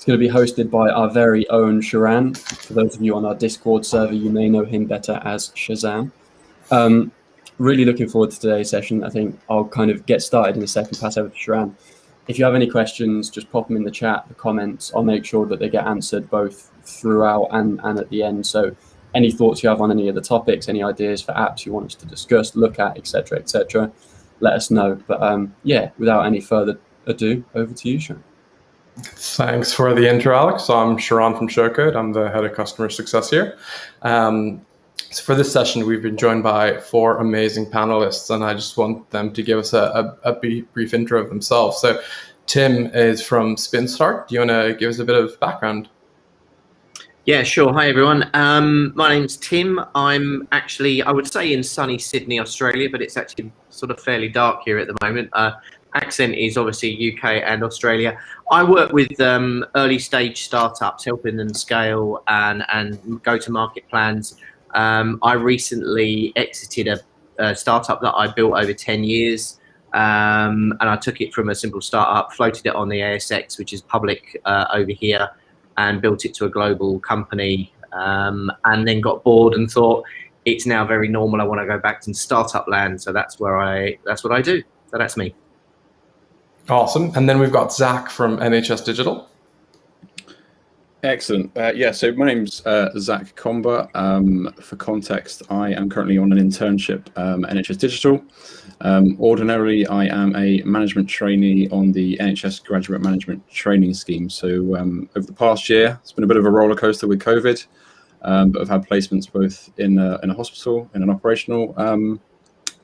It's going to be hosted by our very own Sharan. For those of you on our Discord server, you may know him better as Shazam. Really looking forward to today's session. I think I'll kind of get started in a second, pass over to Sharan. If you have any questions, just pop them in the chat, the comments. I'll make sure that they get answered both throughout and at the end. So any thoughts you have on any of the topics, any ideas for apps you want us to discuss, look at, etc., let us know. But yeah, without any further ado, over to you, Sharan. Thanks for the intro, Alex. I'm Sharan from Showcode. I'm the head of customer success here. So for this session, we've been joined by 4 amazing panelists, and I just want them to give us a brief intro of themselves. So Tim is from SpinStart. Do you want to give us a bit of background? Yeah, sure. Hi, everyone. My name's Tim. I'm actually, I would say, in sunny Sydney, Australia, but it's actually sort of fairly dark here at the moment. Accent is obviously UK and Australia. I work with early stage startups, helping them scale and go to market plans. I recently exited a startup that I built over 10 years. And I took it from a simple startup, floated it on the ASX, which is public over here, and built it to a global company, and then got bored and thought it's now very normal. I want to go back to startup land. So that's what I do. So that's me. Awesome. And then we've got Zach from NHS Digital. Excellent. Yeah, so my name's Zach Comber. For context, I am currently on an internship at NHS Digital. Ordinarily, I am a management trainee on the NHS Graduate Management Training Scheme. So over the past year, it's been a bit of a roller coaster with COVID, but I've had placements both in a hospital, in an operational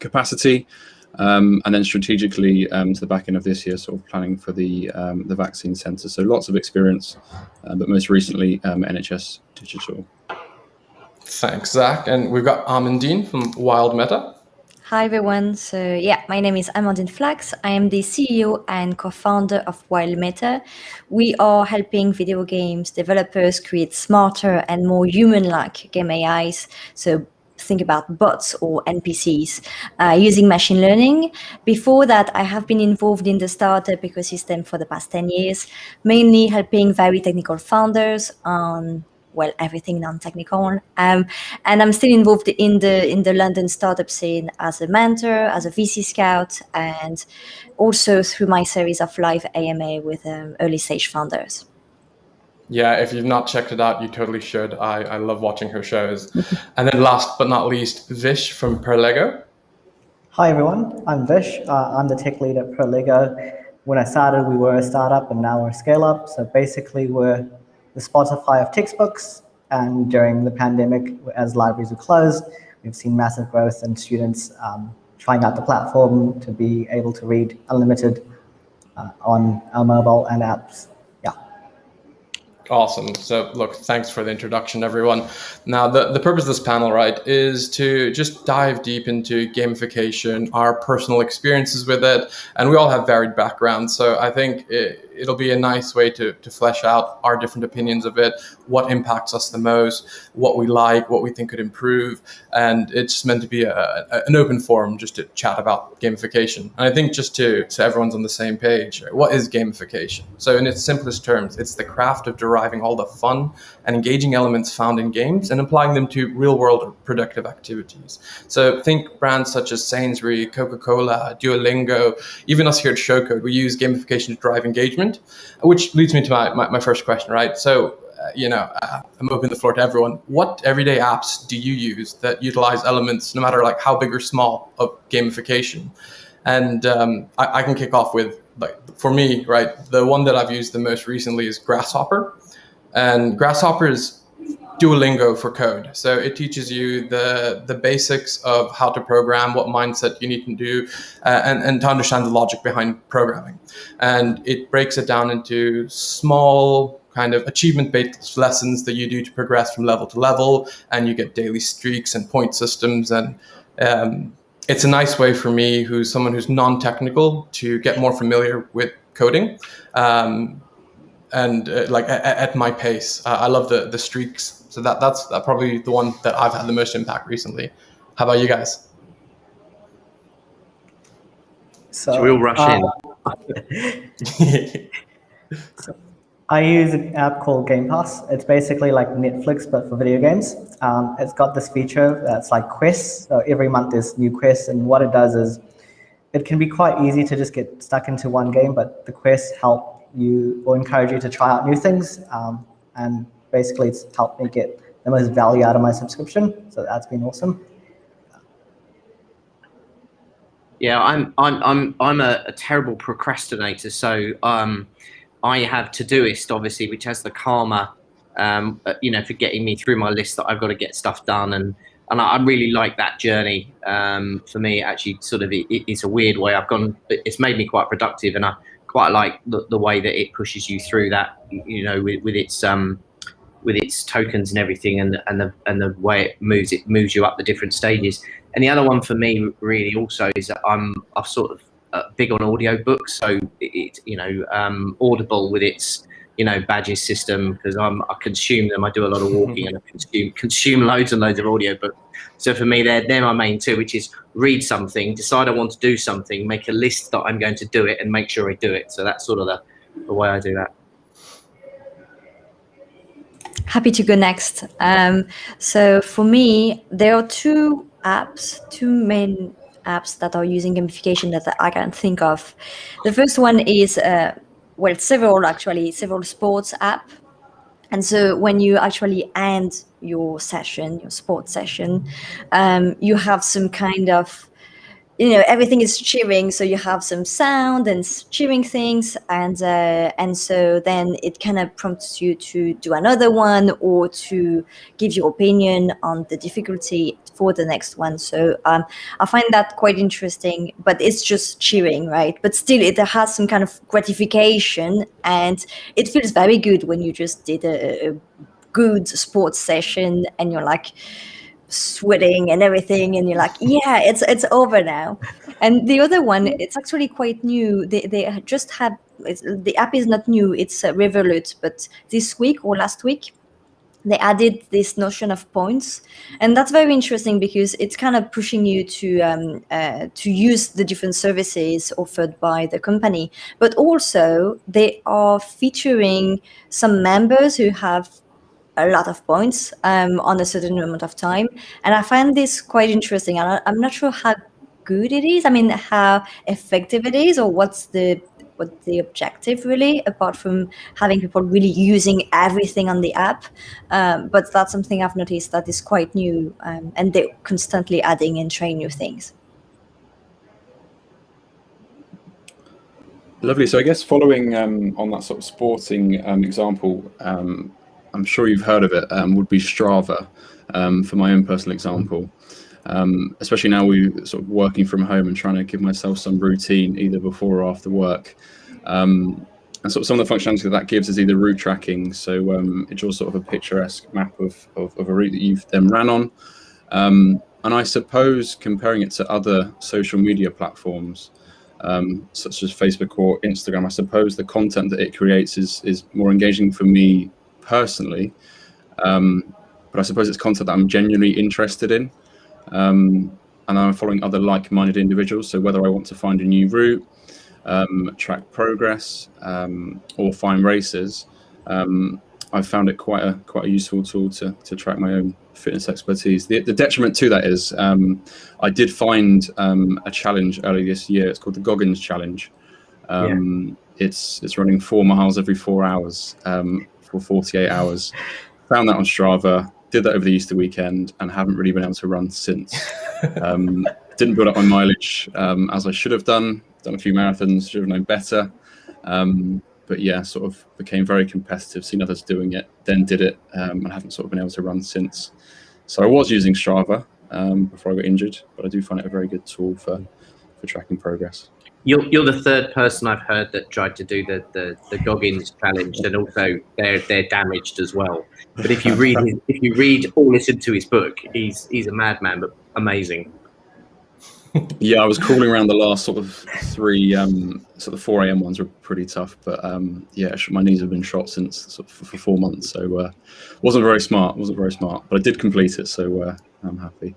capacity, and then strategically to the back end of this year, sort of planning for the vaccine centre. So lots of experience, but most recently NHS Digital. Thanks, Zach. And we've got Amandine from Wild Meta. Hi, everyone. So yeah, my name is Amandine Flax. I am the CEO and co-founder of Wild Meta. We are helping video games developers create smarter and more human-like game AIs. So think about bots or NPCs using machine learning. Before that, I have been involved in the startup ecosystem for the past 10 years, mainly helping very technical founders on, well, everything non-technical. And I'm still involved in the London startup scene as a mentor, as a VC scout, and also through my series of live AMA with early stage founders. Yeah, if you've not checked it out, you totally should. I love watching her shows. And then last but not least, Vish from Perlego. Hi, everyone. I'm Vish. I'm the tech lead at Perlego. When I started, we were a startup, and now we're a scale-up. So basically, we're the Spotify of textbooks. And during the pandemic, as libraries were closed, we've seen massive growth in students trying out the platform to be able to read unlimited on our mobile and apps. Awesome. So look, thanks for the introduction, everyone. Now, the purpose of this panel, right, is to just dive deep into gamification, our personal experiences with it, and we all have varied backgrounds. So I think it'll be a nice way to flesh out our different opinions of it, what impacts us the most, what we like, what we think could improve. And it's meant to be an open forum just to chat about gamification. And I think just so everyone's on the same page, what is gamification? So in its simplest terms, it's the craft of deriving all the fun and engaging elements found in games and applying them to real-world or productive activities. So think brands such as Sainsbury's, Coca-Cola, Duolingo, even us here at Showcode, we use gamification to drive engagement, which leads me to my first question, right? So, I'm opening the floor to everyone. What everyday apps do you use that utilize elements, no matter like how big or small, of gamification? And I can kick off with, like, for me, right, the one that I've used the most recently is Grasshopper. And Grasshopper is Duolingo for code. So it teaches you the basics of how to program, what mindset you need to do, and to understand the logic behind programming. And it breaks it down into small kind of achievement-based lessons that you do to progress from level to level, and you get daily streaks and point systems. And it's a nice way for me, who's someone who's non-technical, to get more familiar with coding. And like at my pace. I love the streaks. So that's probably the one that I've had the most impact recently. How about you guys? So we all rush in. I use an app called Gamepass. It's basically like Netflix, but for video games. It's got this feature that's like quests. So every month there's new quests, and what it does is it can be quite easy to just get stuck into one game, but the quests help you or encourage you to try out new things. And basically, it's helped me get the most value out of my subscription. So that's been awesome. Yeah, I'm a terrible procrastinator. So I have Todoist, obviously, which has the karma, for getting me through my list that I've got to get stuff done, and I really like that journey. For me, actually, sort of, it's a weird way I've gone. It's made me quite productive, and I quite like the way that it pushes you through that. With its tokens and everything, and the way it moves you up the different stages. And the other one for me really also is that I'm sort of big on audio books, so Audible with its badges system, because I consume them. I do a lot of walking and I consume loads and loads of audio books. So for me, they're my main two, which is read something, decide I want to do something, make a list that I'm going to do it, and make sure I do it. So that's sort of the way I do that. Happy to go next. So for me, there are two main apps that are using gamification that I can think of. The first one is, several sports app. And so when you actually end your sports session, you have some kind of, everything is cheering. So you have some sound and cheering things. And so then it kind of prompts you to do another one or to give your opinion on the difficulty for the next one. So I find that quite interesting, but it's just cheering, right? But still it has some kind of gratification, and it feels very good when you just did a good sports session and you're like sweating and everything, and you're like, yeah, it's over now. And the other one, it's actually quite new. They just have, the app is not new, it's Revolut, but this week or last week they added this notion of points, and that's very interesting because it's kind of pushing you to use the different services offered by the company, but also they are featuring some members who have a lot of points on a certain amount of time, and I find this quite interesting. And I'm not sure how good it is. I mean, how effective it is, or what's the objective really, apart from having people really using everything on the app. But that's something I've noticed that is quite new, and they're constantly adding and trying new things. Lovely. So I guess following on that sort of sporting example, I'm sure you've heard of it, would be Strava, for my own personal example. Especially now we're sort of working from home and trying to give myself some routine either before or after work. And sort of some of the functionality that gives is either route tracking. So it draws sort of a picturesque map of a route that you've then ran on. And I suppose comparing it to other social media platforms, such as Facebook or Instagram, I suppose the content that it creates is more engaging for me personally. But I suppose it's content that I'm genuinely interested in. And I'm following other like-minded individuals. So whether I want to find a new route, track progress, or find races, I've found it quite a useful tool to track my own fitness expertise. The detriment to that is I did find a challenge earlier this year. It's called the Goggins Challenge. It's running 4 miles every 4 hours for 48 hours. Found that on Strava. Did that over the Easter weekend and haven't really been able to run since. Didn't build up my mileage as I should have done. Done a few marathons, should have known better. But yeah, sort of became very competitive, seen others doing it, then did it, and haven't sort of been able to run since. So I was using Strava before I got injured, but I do find it a very good tool for tracking progress. You're the third person I've heard that tried to do the Goggins challenge, and also they're damaged as well. But if you read or listen to his book, he's a madman, but amazing. Yeah, I was crawling around the last sort of 3, sort of 4 a.m. ones were pretty tough, but yeah, my knees have been shot since sort of for 4 months, so wasn't very smart, but I did complete it, so I'm happy.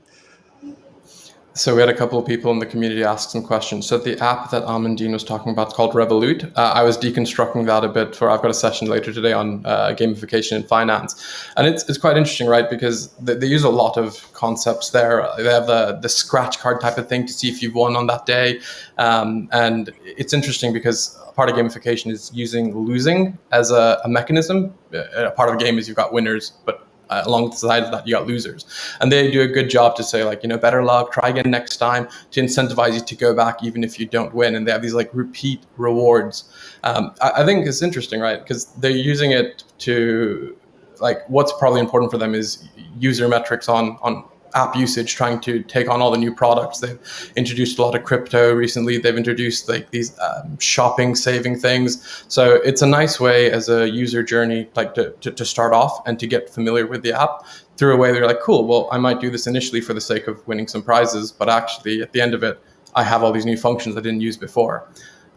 So we had a couple of people in the community ask some questions. So the app that Amandine was talking about called Revolut, I was deconstructing that a bit I've got a session later today on gamification in finance. And it's quite interesting, right? Because they use a lot of concepts there. They have the scratch card type of thing to see if you've won on that day. And it's interesting because part of gamification is using losing as a mechanism. A part of a game is you've got winners, but alongside of that, you got losers. And they do a good job to say, like, better luck, try again next time, to incentivize you to go back even if you don't win. And they have these like repeat rewards. I think it's interesting, right? Because they're using it to, like, what's probably important for them is user metrics on app usage, trying to take on all the new products. They've introduced a lot of crypto recently. They've introduced like these shopping, saving things. So it's a nice way as a user journey, like to start off and to get familiar with the app through a way they're like, cool, well, I might do this initially for the sake of winning some prizes, but actually at the end of it, I have all these new functions I didn't use before.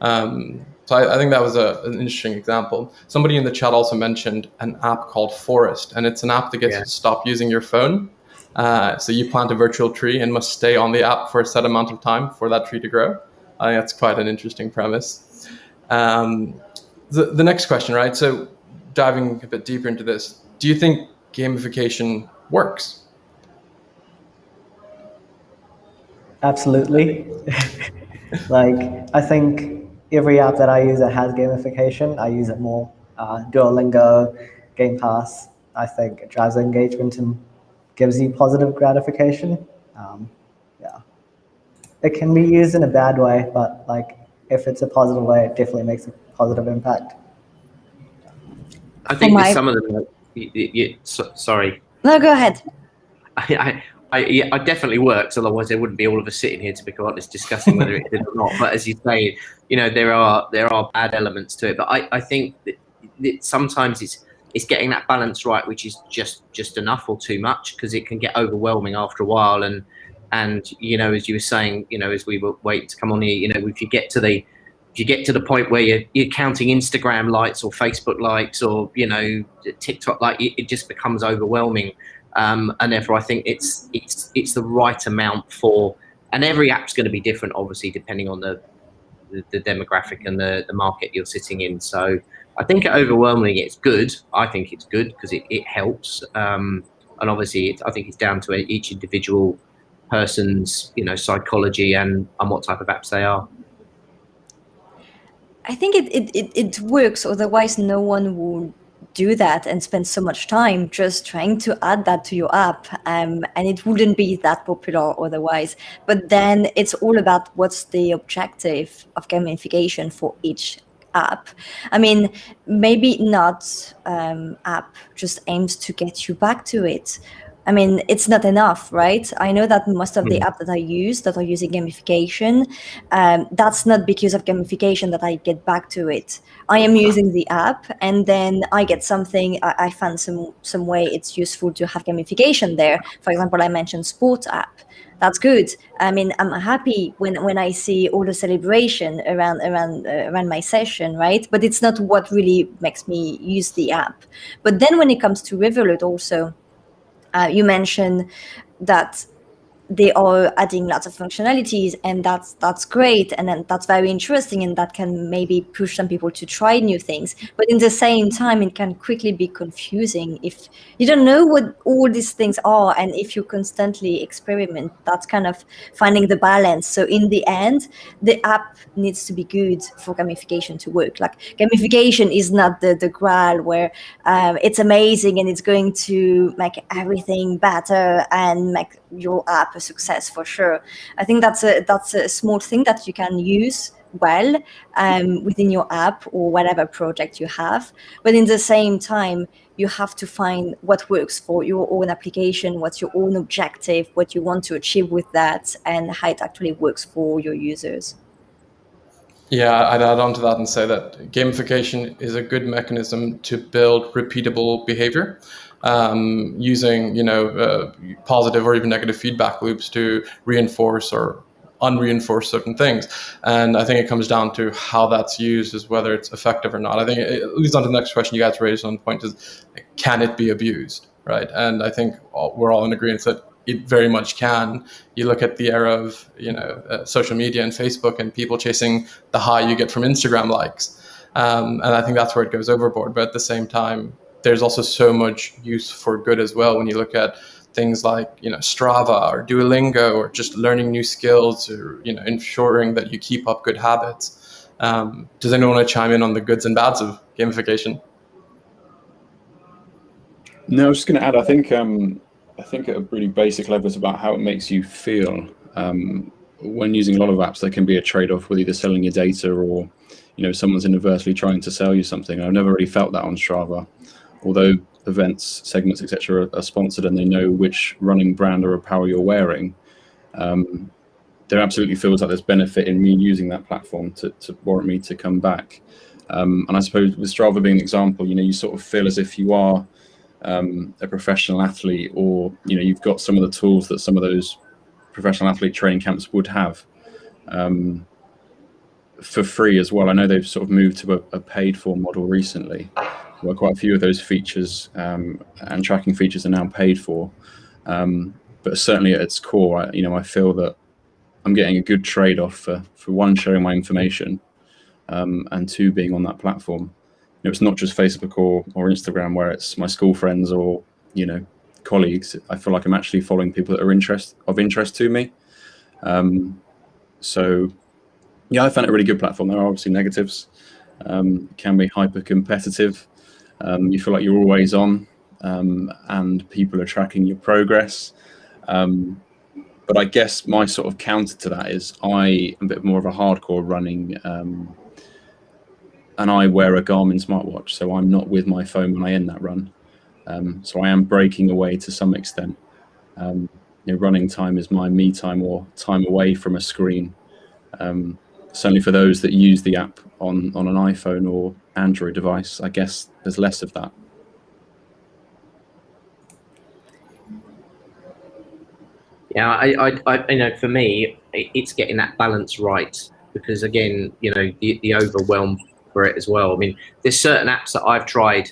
So I think that was an interesting example. Somebody in the chat also mentioned an app called Forest, and it's an app that gets you to stop using your phone. So you plant a virtual tree and must stay on the app for a set amount of time for that tree to grow. I think that's quite an interesting premise. The next question, right? So diving a bit deeper into this, do you think gamification works? Absolutely. Like, I think every app that I use that has gamification, I use it more. Duolingo, Gamepass, I think it drives engagement and gives you positive gratification. Yeah, it can be used in a bad way, but like if it's a positive way, it definitely makes a positive impact. I think that some of them. Sorry. No, go ahead. I definitely works. Otherwise, there wouldn't be all of us sitting here, to be quite honest, discussing whether it did or not. But as you say, there are bad elements to it. But I think that sometimes it's getting that balance right, which is just enough or too much, because it can get overwhelming after a while. And as you were saying, as we were waiting to come on here, if you get to the point where you're counting Instagram likes or Facebook likes or TikTok like, it just becomes overwhelming. And therefore, I think it's the right amount for, and every app's going to be different, obviously, depending on the demographic and the market you're sitting in. So I think overwhelmingly it's good. I think it's good because it helps. And obviously, I think it's down to each individual person's psychology and what type of apps they are. I think it works. Otherwise, no one will do that and spend so much time just trying to add that to your app, and it wouldn't be that popular otherwise. But then it's all about what's the objective of gamification for each app. I mean, maybe not app just aims to get you back to it. I mean, it's not enough, right? I know that most of the apps that I use that are using gamification, that's not because of gamification that I get back to it. I am using the app and then I get something, I found some way it's useful to have gamification there. For example, I mentioned sports app. That's good. I mean, I'm happy when I see all the celebration around my session, right? But it's not what really makes me use the app. But then when it comes to Revolut also, you mentioned that they are adding lots of functionalities, and that's great, and then that's very interesting, and that can maybe push some people to try new things. But in the same time, it can quickly be confusing if you don't know what all these things are, and if you constantly experiment. That's kind of finding the balance. So in the end, the app needs to be good for gamification to work. Like, gamification is not the grail where it's amazing and it's going to make everything better and make your app a success for sure. I think that's a small thing that you can use well within your app or whatever project you have. But in the same time, you have to find what works for your own application, what's your own objective, what you want to achieve with that, and how it actually works for your users. Yeah, I'd add on to that and say that gamification is a good mechanism to build repeatable behavior, using positive or even negative feedback loops to reinforce or unreinforce certain things. And I think it comes down to how that's used, as whether it's effective or not. I think it leads on to the next question you guys raised on the point is, can it be abused, right? And I think we're all in agreement that it very much can. You look at the era of social media and Facebook and people chasing the high you get from Instagram likes, and I think that's where it goes overboard. But at the same time, there's also so much use for good as well when you look at things like Strava or Duolingo, or just learning new skills, or ensuring that you keep up good habits. Does anyone want to chime in on the goods and bads of gamification? No, I was just going to add. I think at a really basic level, it's about how it makes you feel. When using a lot of apps, there can be a trade-off with either selling your data or someone's inadvertently trying to sell you something. I've never really felt that on Strava, although events, segments, etc. are sponsored and they know which running brand or apparel you're wearing. There absolutely feels like there's benefit in me using that platform to warrant me to come back. And I suppose with Strava being an example, you sort of feel as if you are a professional athlete, or you've got some of the tools that some of those professional athlete training camps would have for free as well. I know they've sort of moved to a paid for model recently, where quite a few of those features and tracking features are now paid for. But certainly at its core, I feel that I'm getting a good trade-off for one, sharing my information, and two, being on that platform. It's not just Facebook or Instagram where it's my school friends or colleagues. I feel like I'm actually following people that are of interest to me. So yeah, I found it a really good platform. There are obviously negatives. Can be hyper competitive. You feel like you're always on, and people are tracking your progress. But I guess my sort of counter to that is I am a bit more of a hardcore running, and I wear a Garmin smartwatch, so I'm not with my phone when I end that run. So I am breaking away to some extent. Running time is my me time, or time away from a screen. Certainly for those that use the app on an iPhone or Android device, I guess there's less of that. Yeah, I for me, it's getting that balance right, because again, the overwhelm for it as well. I mean, there's certain apps that I've tried,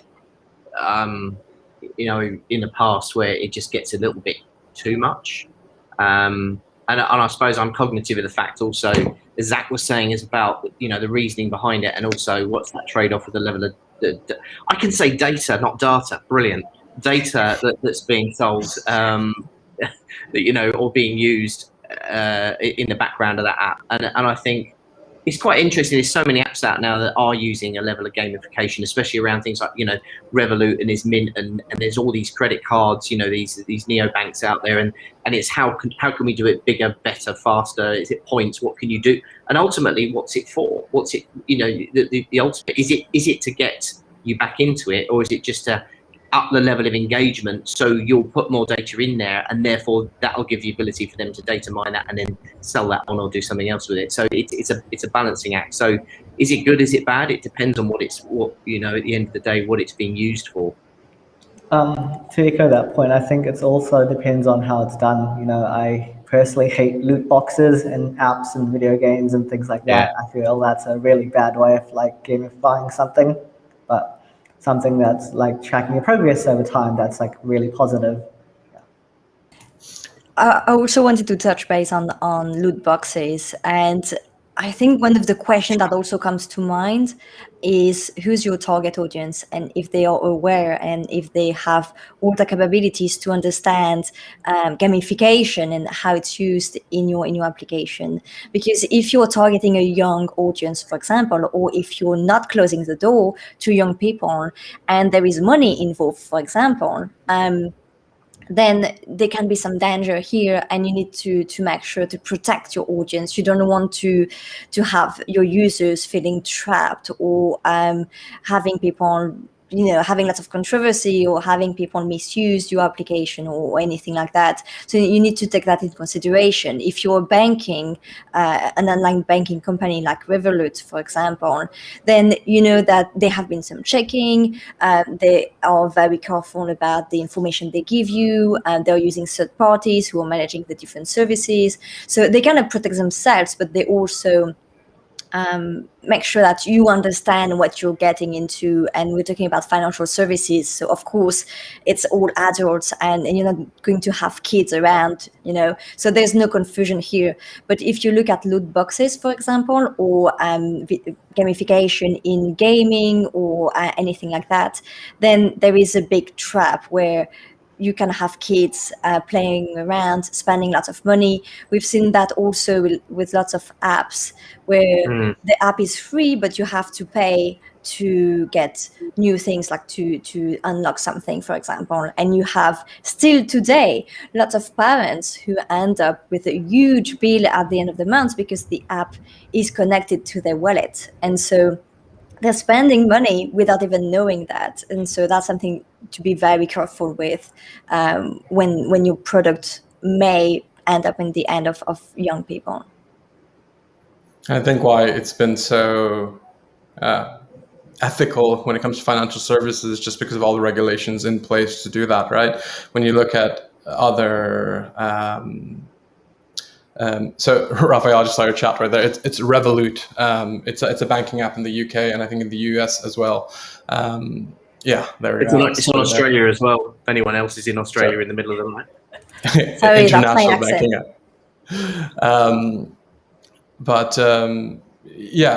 in the past where it just gets a little bit too much. And I suppose I'm cognitive of the fact also, as Zach was saying, is about the reasoning behind it, and also what's that trade-off with the level of I can say data, not data. Brilliant data that's being sold, or being used in the background of that app. And I think it's quite interesting. There's so many apps out now that are using a level of gamification, especially around things like Revolut and his Mint, and there's all these credit cards, these neobanks out there, and it's how can we do it bigger, better, faster? Is it points? What can you do? And ultimately, what's it for? What's it? The ultimate is it to get you back into it, or is it just to up the level of engagement, so you'll put more data in there, and therefore that'll give the ability for them to data mine that and then sell that on or do something else with it. So it's a balancing act. So is it good? Is it bad? It depends on at the end of the day, what it's being used for. To echo that point, I think it also depends on how it's done. I personally hate loot boxes and apps and video games and things like that. I feel that's a really bad way of gamifying something, but something that's tracking your progress over time, that's really positive. I also wanted to touch base on loot boxes, and I think one of the questions that also comes to mind is who's your target audience, and if they are aware and if they have all the capabilities to understand gamification and how it's used in your application. Because if you're targeting a young audience, for example, or if you're not closing the door to young people and there is money involved, for example, then there can be some danger here, and you need to make sure to protect your audience. You don't want to have your users feeling trapped, or having people having lots of controversy, or having people misuse your application or anything like that. So you need to take that into consideration. If you're banking, an online banking company like Revolut, for example, then you know that there have been some checking. They are very careful about the information they give you, and they're using third parties who are managing the different services. So they kind of protect themselves, but they also make sure that you understand what you're getting into. And we're talking about financial services, so of course it's all adults, and you're not going to have kids around, so there's no confusion here. But if you look at loot boxes, for example, or gamification in gaming or anything like that, then there is a big trap where you can have kids playing around, spending lots of money. We've seen that also with lots of apps where the app is free, but you have to pay to get new things, like to unlock something, for example. And you have still today lots of parents who end up with a huge bill at the end of the month because the app is connected to their wallet. And so they're spending money without even knowing that. And so that's something to be very careful with when your product may end up in the end of young people. I think why it's been so ethical when it comes to financial services, just because of all the regulations in place to do that, right? When you look at other so Raphael, I just saw your chat right there. It's Revolut. It's a banking app in the UK and I think in the US as well. Yeah, there we go. It's in Australia as well. If anyone else is in Australia in the middle of the night. Sorry, international that's my banking app. But yeah,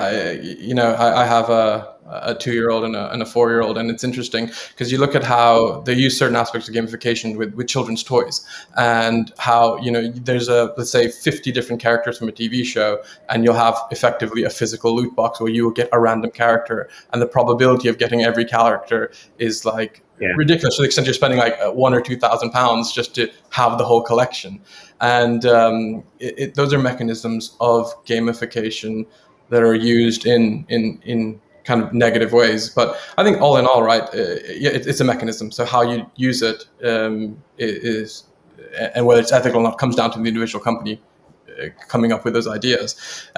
I have a 2-year-old and a 4-year-old, and it's interesting because you look at how they use certain aspects of gamification with children's toys, and how there's let's say 50 different characters from a TV show, and you'll have effectively a physical loot box where you will get a random character, and the probability of getting every character is like ridiculous to the extent you're spending like £1,000 or £2,000 just to have the whole collection. And those are mechanisms of gamification that are used in kind of negative ways. But I think all in all, right, it's a mechanism. So how you use it is, and whether it's ethical or not, comes down to the individual company coming up with those ideas.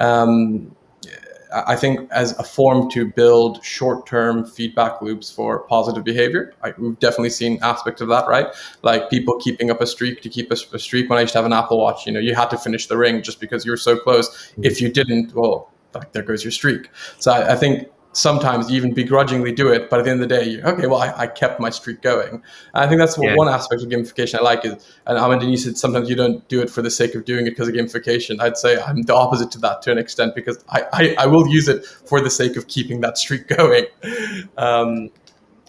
I think as a form to build short-term feedback loops for positive behavior, we've definitely seen aspects of that, right? Like people keeping up a streak to keep a streak. When I used to have an Apple Watch, you had to finish the ring just because you were so close. If you didn't, well, like there goes your streak. So I think sometimes you even begrudgingly do it, but at the end of the day, okay, well, I kept my streak going. And I think that's one aspect of gamification I like is, and Amanda, you said sometimes you don't do it for the sake of doing it because of gamification. I'd say I'm the opposite to that to an extent, because I will use it for the sake of keeping that streak going.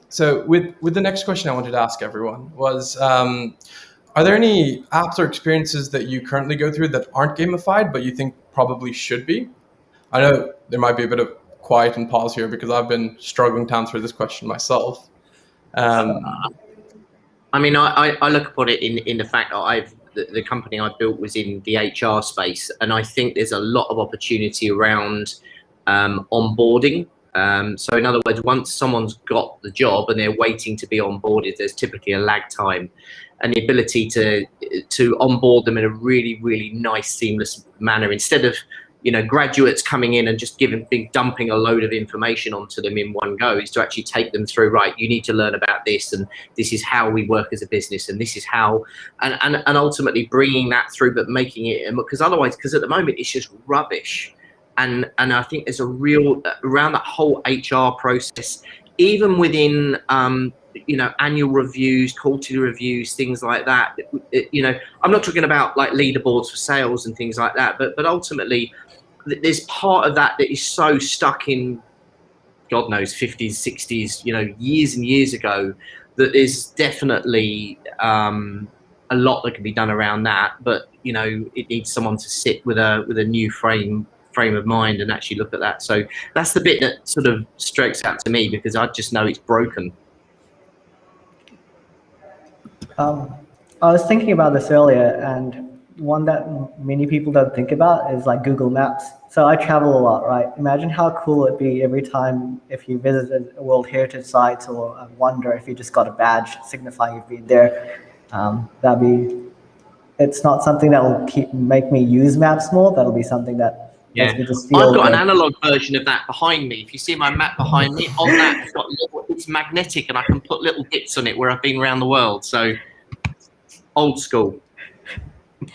So with the next question I wanted to ask everyone was, are there any apps or experiences that you currently go through that aren't gamified, but you think probably should be? I know there might be a bit of quiet and pause here because I've been struggling to answer this question myself. I mean, I look upon it in the fact that the company I built was in the HR space, and I think there's a lot of opportunity around onboarding. So in other words, once someone's got the job and they're waiting to be onboarded, there's typically a lag time, and the ability to onboard them in a really, really nice, seamless manner, instead of graduates coming in and just dumping a load of information onto them in one go, is to actually take them through, right, you need to learn about this, and this is how we work as a business, and this is how, and ultimately bringing that through, but making it, because at the moment it's just rubbish. And I think there's a real, around that whole HR process, even within, annual reviews, quarterly reviews, things like that. I'm not talking about like leaderboards for sales and things like that, but ultimately there's part of that is so stuck in, God knows, 50s, 60s, years and years ago, that there's definitely a lot that can be done around that. But, it needs someone to sit with a new frame of mind and actually look at that. So that's the bit that sort of strikes out to me, because I just know it's broken. I was thinking about this earlier, and one that many people don't think about is like Google Maps. So I travel a lot, right? Imagine how cool it'd be every time if you visited a World Heritage Site or a wonder, if you just got a badge signifying you've been there. It's not something that will make me use maps more. That'll be something that makes me just feel I've got good. an analog version of that behind me. If you see my map behind me, on that it's magnetic, and I can put little bits on it where I've been around the world. So old school.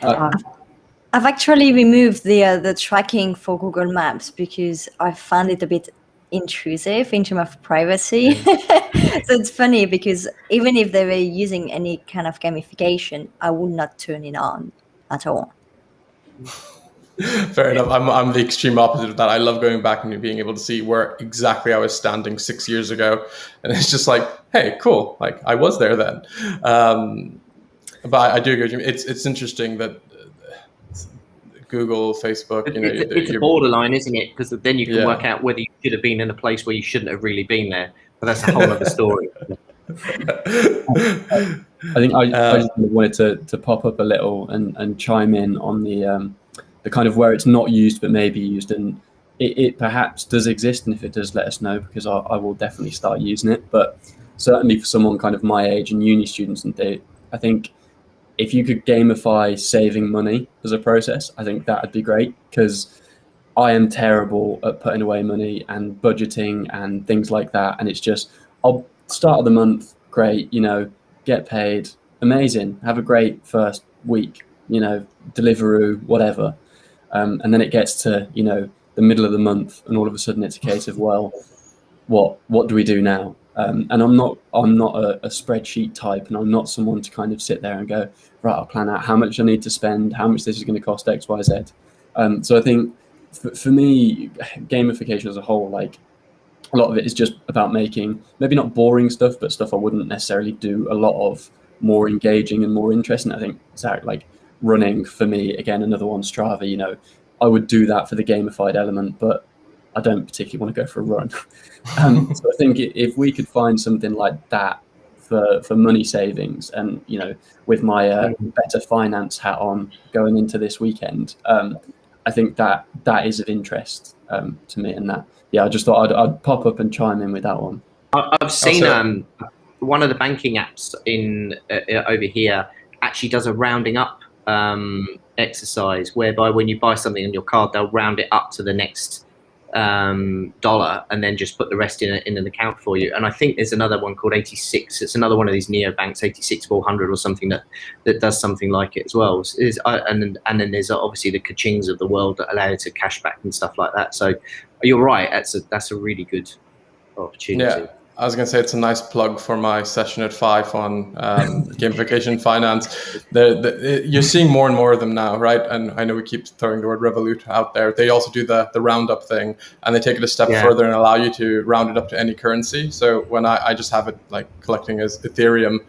I I've actually removed the tracking for Google Maps because I found it a bit intrusive in terms of privacy. So it's funny because even if they were using any kind of gamification, I would not turn it on at all. Fair enough. I'm the extreme opposite of that. I love going back and being able to see where exactly I was standing 6 years ago, and it's just like, hey, cool, like I was there then. But I do agree with you. It's interesting that Google, Facebook, it's a borderline, isn't it? Because then you can work out whether you should have been in a place where you shouldn't have really been there. But that's a whole other story. I think I just wanted to pop up a little and chime in on the kind of where it's not used but maybe used, and it perhaps does exist, and if it does, let us know, because I will definitely start using it. But certainly for someone kind of my age and uni students, and I think if you could gamify saving money as a process, I think that would be great, because I am terrible at putting away money and budgeting and things like that. And it's just, I'll start of the month, great, get paid, amazing, have a great first week, Deliveroo, whatever. And then it gets to, the middle of the month, and all of a sudden it's a case of, well, what do we do now? And I'm not a spreadsheet type, and I'm not someone to kind of sit there and go, right, I'll plan out how much I need to spend, how much this is going to cost X, Y, Z. So I think for me, gamification as a whole, like a lot of it is just about making maybe not boring stuff, but stuff I wouldn't necessarily do a lot of, more engaging and more interesting. I think like running for me, again, another one, Strava, I would do that for the gamified element, but I don't particularly want to go for a run. So I think if we could find something like that for money savings, and with my better finance hat on going into this weekend, I think that is of interest to me, and that I just thought I'd pop up and chime in with that one. I've seen one of the banking apps over here actually does a rounding up exercise, whereby when you buy something on your card, they'll round it up to the next dollar, and then just put the rest in an account for you. And I think there's another one called 86. It's another one of these neobanks, 86-400 or something that does something like it as well. And then there's obviously the Kachings of the world that allow you to cash back and stuff like that. So you're right. That's a really good opportunity. Yeah. I was going to say it's a nice plug for my session at 5 on gamification finance. You're seeing more and more of them now, right? And I know we keep throwing the word Revolut out there. They also do the roundup thing, and they take it a step further and allow you to round it up to any currency. So when I just have it like collecting as Ethereum,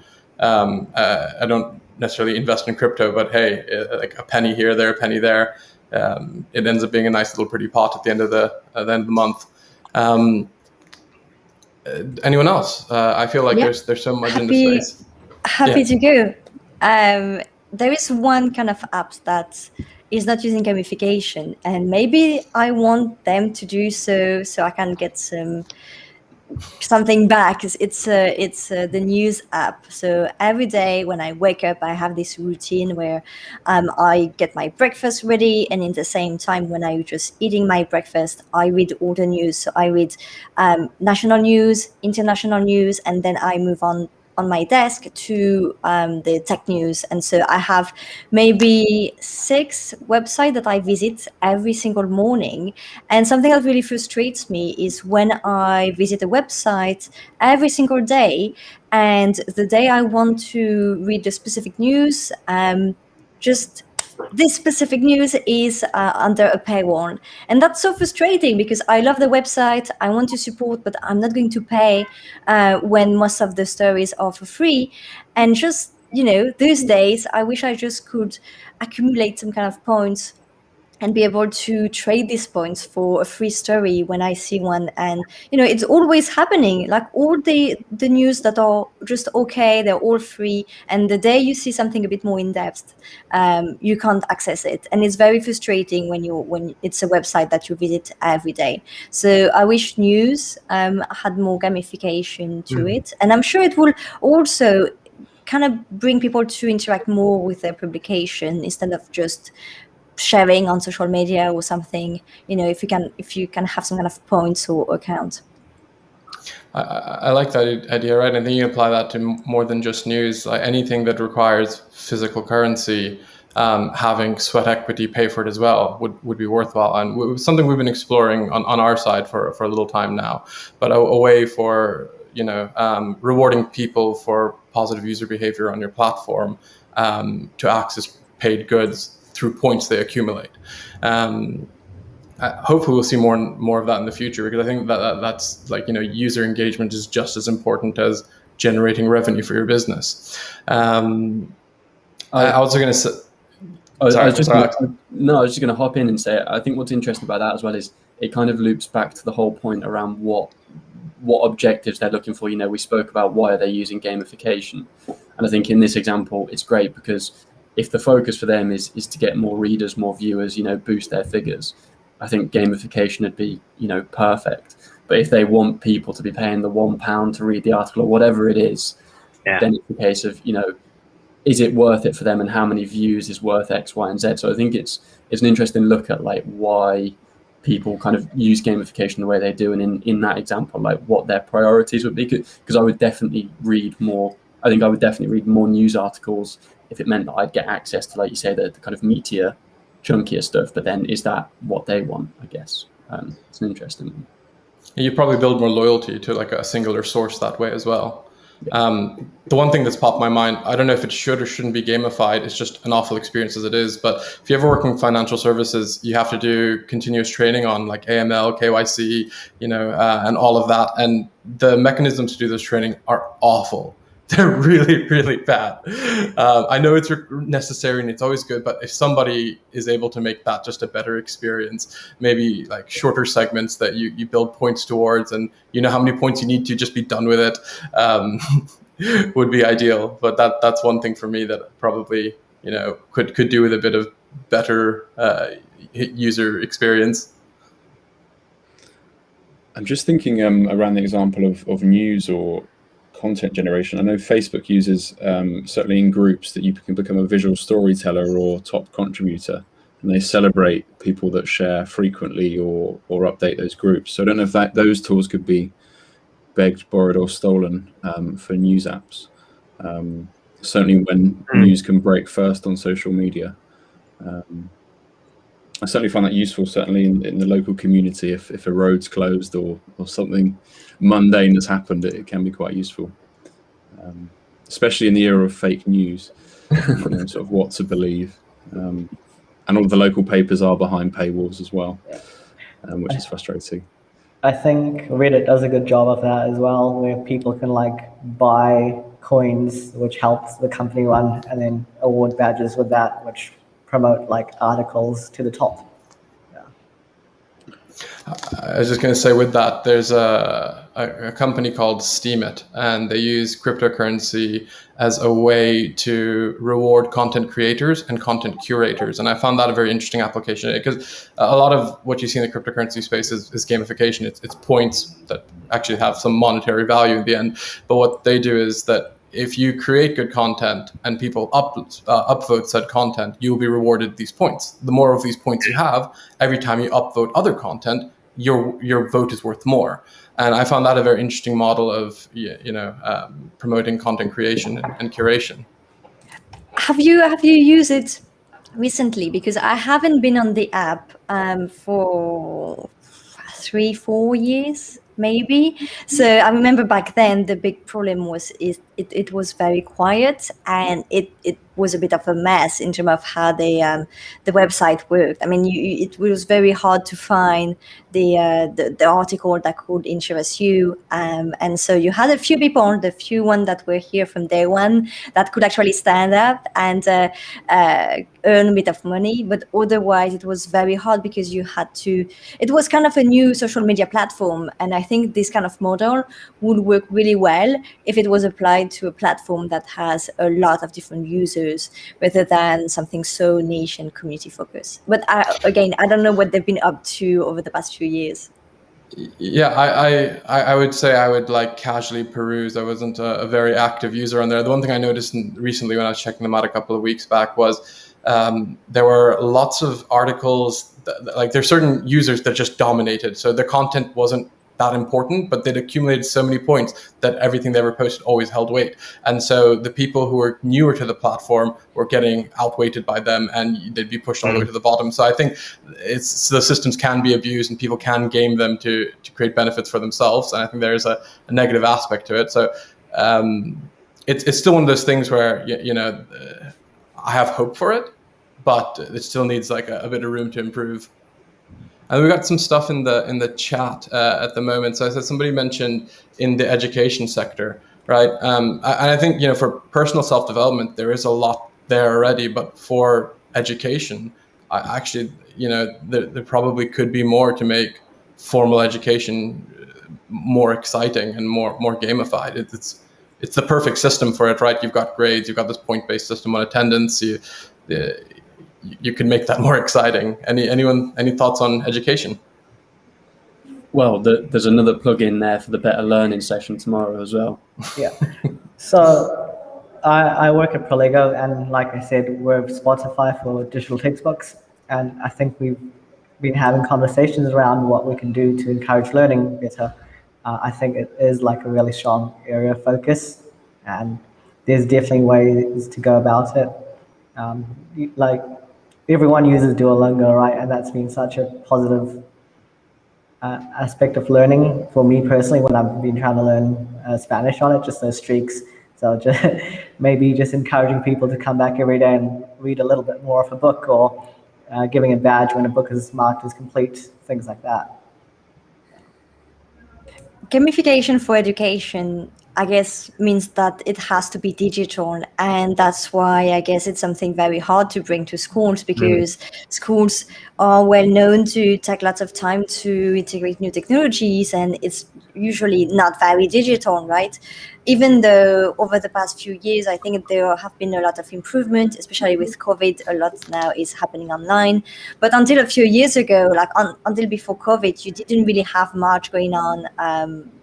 I don't necessarily invest in crypto, but hey, like a penny here, there, a penny there. It ends up being a nice little pretty pot at the end of the month. Anyone else? I feel like there's so much in this space. Happy to go. There is one kind of app that is not using gamification, and maybe I want them to do so I can get something back. It's the news app. So every day when I wake up, I have this routine where I get my breakfast ready, and in the same time when I'm just eating my breakfast, I read all the news. So I read national news, international news, and then I move on my desk to the tech news. And so I have maybe 6 websites that I visit every single morning. And something that really frustrates me is when I visit a website every single day, and the day I want to read the specific news, just this specific news is under a paywall. And that's so frustrating, because I love the website, I want to support, but I'm not going to pay when most of the stories are for free. And just, those days, I wish I just could accumulate some kind of points and be able to trade these points for a free story when I see one. And, it's always happening. Like all the news that are just okay, they're all free. And the day you see something a bit more in depth, you can't access it. And it's very frustrating when it's a website that you visit every day. So I wish news had more gamification to it. And I'm sure it will also kind of bring people to interact more with their publication instead of just sharing on social media or something. If you can have some kind of points or account. I like that idea, right? And then you apply that to more than just news. Like anything that requires physical currency, having sweat equity pay for it as well would be worthwhile. And something we've been exploring on our side for a little time now, but a way for, rewarding people for positive user behavior on your platform to access paid goods through points they accumulate. Hopefully we'll see more of that in the future, because I think that's like, user engagement is just as important as generating revenue for your business. I was going to say, I was just going to hop in and say, I think what's interesting about that as well is it kind of loops back to the whole point around what objectives they're looking for. We spoke about why are they using gamification, and I think in this example it's great because if the focus for them is to get more readers, more viewers, boost their figures, I think gamification would be perfect. But if they want people to be paying the £1 to read the article or whatever it is, then it's a case of is it worth it for them, and how many views is worth X, Y, and Z. So I think it's an interesting look at like why people kind of use gamification the way they do, and in that example, like what their priorities would be. Because I would definitely read more. I think I would definitely read more news articles if it meant that I'd get access to, like you say, the kind of meatier, chunkier stuff. But then is that what they want? I guess it's an interesting one. You probably build more loyalty to like a singular source that way as well. The one thing that's popped my mind, I don't know if it should or shouldn't be gamified. It's just an awful experience as it is. But if you ever work in financial services, you have to do continuous training on like AML, KYC, and all of that. And the mechanisms to do this training are awful. They're really, really bad. I know it's necessary and it's always good, but if somebody is able to make that just a better experience, maybe like shorter segments that you build points towards, and how many points you need to just be done with it, would be ideal. But that's one thing for me that probably could do with a bit of better user experience. I'm just thinking around the example of news or content generation. I know Facebook uses certainly in groups that you can become a visual storyteller or top contributor, and they celebrate people that share frequently or update those groups. So I don't know if those tools could be begged, borrowed, or stolen for news apps. Certainly when news can break first on social media. I certainly find that useful, certainly in the local community. If a road's closed or something mundane has happened, it can be quite useful, especially in the era of fake news, sort of what to believe. And all of the local papers are behind paywalls as well, which is frustrating. I think Reddit does a good job of that as well, where people can buy coins, which helps the company run, and then award badges with that, which promote articles to the top. I was just going to say with that, there's a company called Steemit, and they use cryptocurrency as a way to reward content creators and content curators. And I found that a very interesting application, because a lot of what you see in the cryptocurrency space is gamification. It's points that actually have some monetary value in the end. But what they do is that if you create good content and people upvote said content, you'll be rewarded these points. The more of these points you have, every time you upvote other content, your vote is worth more. And I found that a very interesting model of promoting content creation and curation. Have you used it recently? Because I haven't been on the app for 3-4 years. Maybe. So I remember back then the big problem was it was very quiet, and it was a bit of a mess in terms of how the website worked. I mean, it was very hard to find the article that could interest you, and so you had a few people, the few ones that were here from day one, that could actually stand up and earn a bit of money. But otherwise, it was very hard because you had to. It was kind of a new social media platform, and I think this kind of model would work really well if it was applied to a platform that has a lot of different users rather than something so niche and community focused. But again, I don't know what they've been up to over the past few years. Yeah, I would say I would casually peruse. I wasn't a very active user on there. The one thing I noticed recently when I was checking them out a couple of weeks back was there were lots of articles there's certain users that just dominated. So the content wasn't that important, but they'd accumulated so many points that everything they ever posted always held weight. And so the people who were newer to the platform were getting outweighted by them, and they'd be pushed all the way to the bottom. So I think the systems can be abused and people can game them to create benefits for themselves. And I think there's a negative aspect to it. So it's still one of those things where, I have hope for it, but it still needs like a bit of room to improve. And we got some stuff in the chat at the moment. So I said somebody mentioned in the education sector, right? And I think, for personal self-development, there is a lot there already, but for education, there probably could be more to make formal education more exciting and more gamified. It's the perfect system for it, right? You've got grades, you've got this point-based system on attendance. You can make that more exciting. Any thoughts on education? Well, there's another plug-in there for the Better Learning session tomorrow as well. Yeah. So I work at Proligo, and like I said, we're Spotify for digital textbooks. And I think we've been having conversations around what we can do to encourage learning better. I think it is like a really strong area of focus, and there's definitely ways to go about it. Like everyone uses Duolingo, right? And that's been such a positive aspect of learning for me personally when I've been trying to learn Spanish on it, just those streaks. So just maybe just encouraging people to come back every day and read a little bit more of a book, or giving a badge when a book is marked as complete, things like that. Gamification for education, I guess, means that it has to be digital, and that's why I guess it's something very hard to bring to schools, because schools are well known to take lots of time to integrate new technologies, and it's usually not very digital, right? Even though over the past few years, I think there have been a lot of improvement, especially with COVID, a lot now is happening online. But until a few years ago, until before COVID, you didn't really have much going on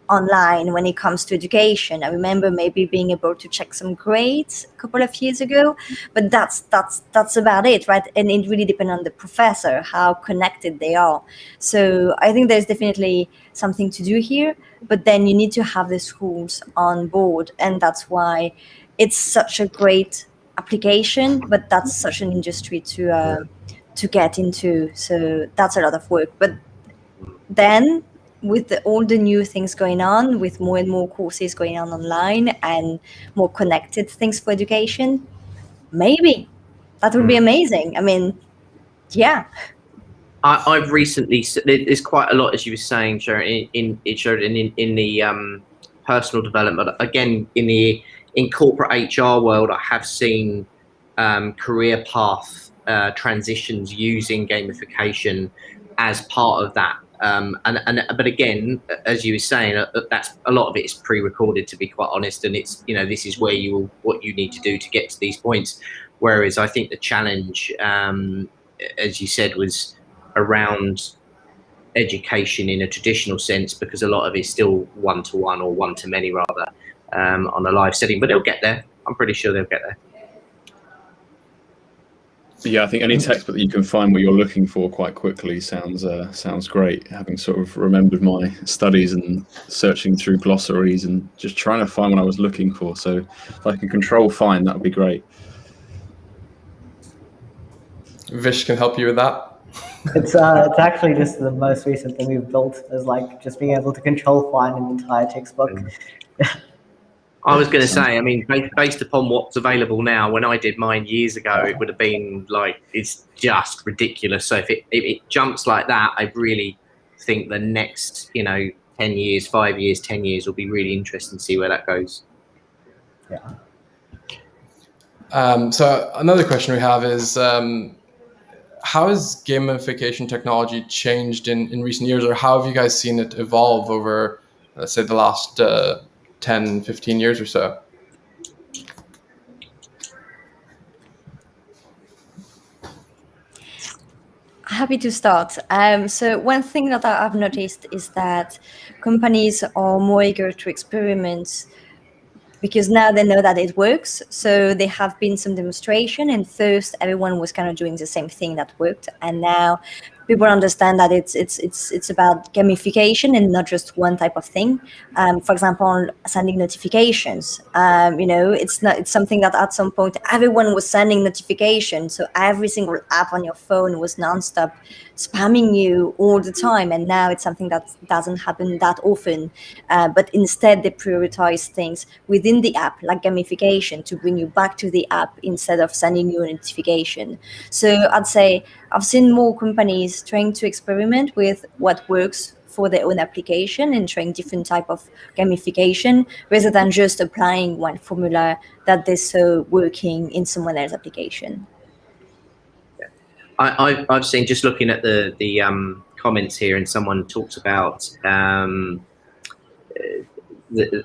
online when it comes to education. I remember maybe being able to check some grades a couple of years ago, but that's about it, right? And it really depends on the professor, how connected they are. So I think there's definitely something to do here, but then you need to have the schools on board, and that's why it's such a great application, but that's such an industry to get into. So that's a lot of work. But then with all the new things going on, with more and more courses going on online and more connected things for education, maybe that would be amazing. I mean, yeah. I've recently, there's quite a lot, as you were saying, Sharon, in the personal development. Again, in corporate HR world, I have seen career path transitions using gamification as part of that. But again, as you were saying, that's a lot of it is pre-recorded, to be quite honest, and it's, this is where what you need to do to get to these points. Whereas I think the challenge, as you said, was around education in a traditional sense, because a lot of it is still one-to-one or one-to-many rather, on a live setting. But they'll get there. I'm pretty sure they'll get there. Yeah, I think any textbook that you can find what you're looking for quite quickly sounds great. Having sort of remembered my studies and searching through glossaries and just trying to find what I was looking for. So if I can control find, that would be great. Vish can help you with that. It's actually just the most recent thing we've built, is like just being able to control find an entire textbook. I was going to say, I mean, based upon what's available now, when I did mine years ago, it would have been like, it's just ridiculous. So if it jumps like that, I really think the next, 10 years, 5 years, 10 years will be really interesting to see where that goes. Yeah. So another question we have is, how has gamification technology changed in recent years, or how have you guys seen it evolve over, let's say, the last 10, 15 years or so? Happy to start. So one thing that I've noticed is that companies are more eager to experiment, because now they know that it works. So there have been some demonstration, and first everyone was kind of doing the same thing that worked, and now people understand that it's about gamification and not just one type of thing. For example, sending notifications. It's something that at some point everyone was sending notifications, so every single app on your phone was nonstop spamming you all the time. And now it's something that doesn't happen that often, but instead they prioritize things within the app, like gamification, to bring you back to the app instead of sending you a notification. So I'd say I've seen more companies trying to experiment with what works for their own application and trying different type of gamification rather than just applying one formula that they saw working in someone else's application. I've seen, just looking at the comments here, and someone talks about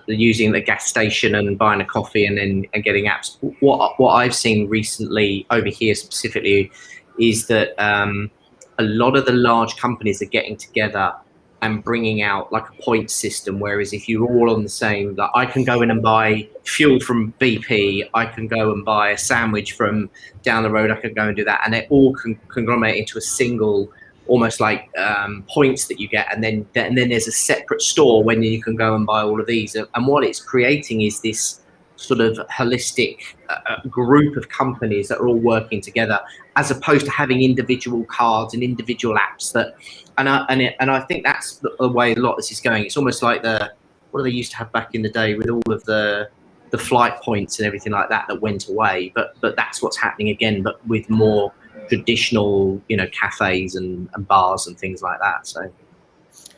using the gas station and buying a coffee and getting apps. What I've seen recently over here specifically is that a lot of the large companies are getting together and bringing out like a point system, whereas if you're all on the same, like I can go in and buy fuel from BP, I can go and buy a sandwich from down the road, I can go and do that, and they all conglomerate into a single, almost like points that you get, and then there's a separate store when you can go and buy all of these. And what it's creating is this sort of holistic group of companies that are all working together, as opposed to having individual cards and individual apps. And I think that's the way a lot of this is going. It's almost like what they used to have back in the day with all of the flight points and everything like that went away. But that's what's happening again, but with more traditional, cafes and bars and things like that. So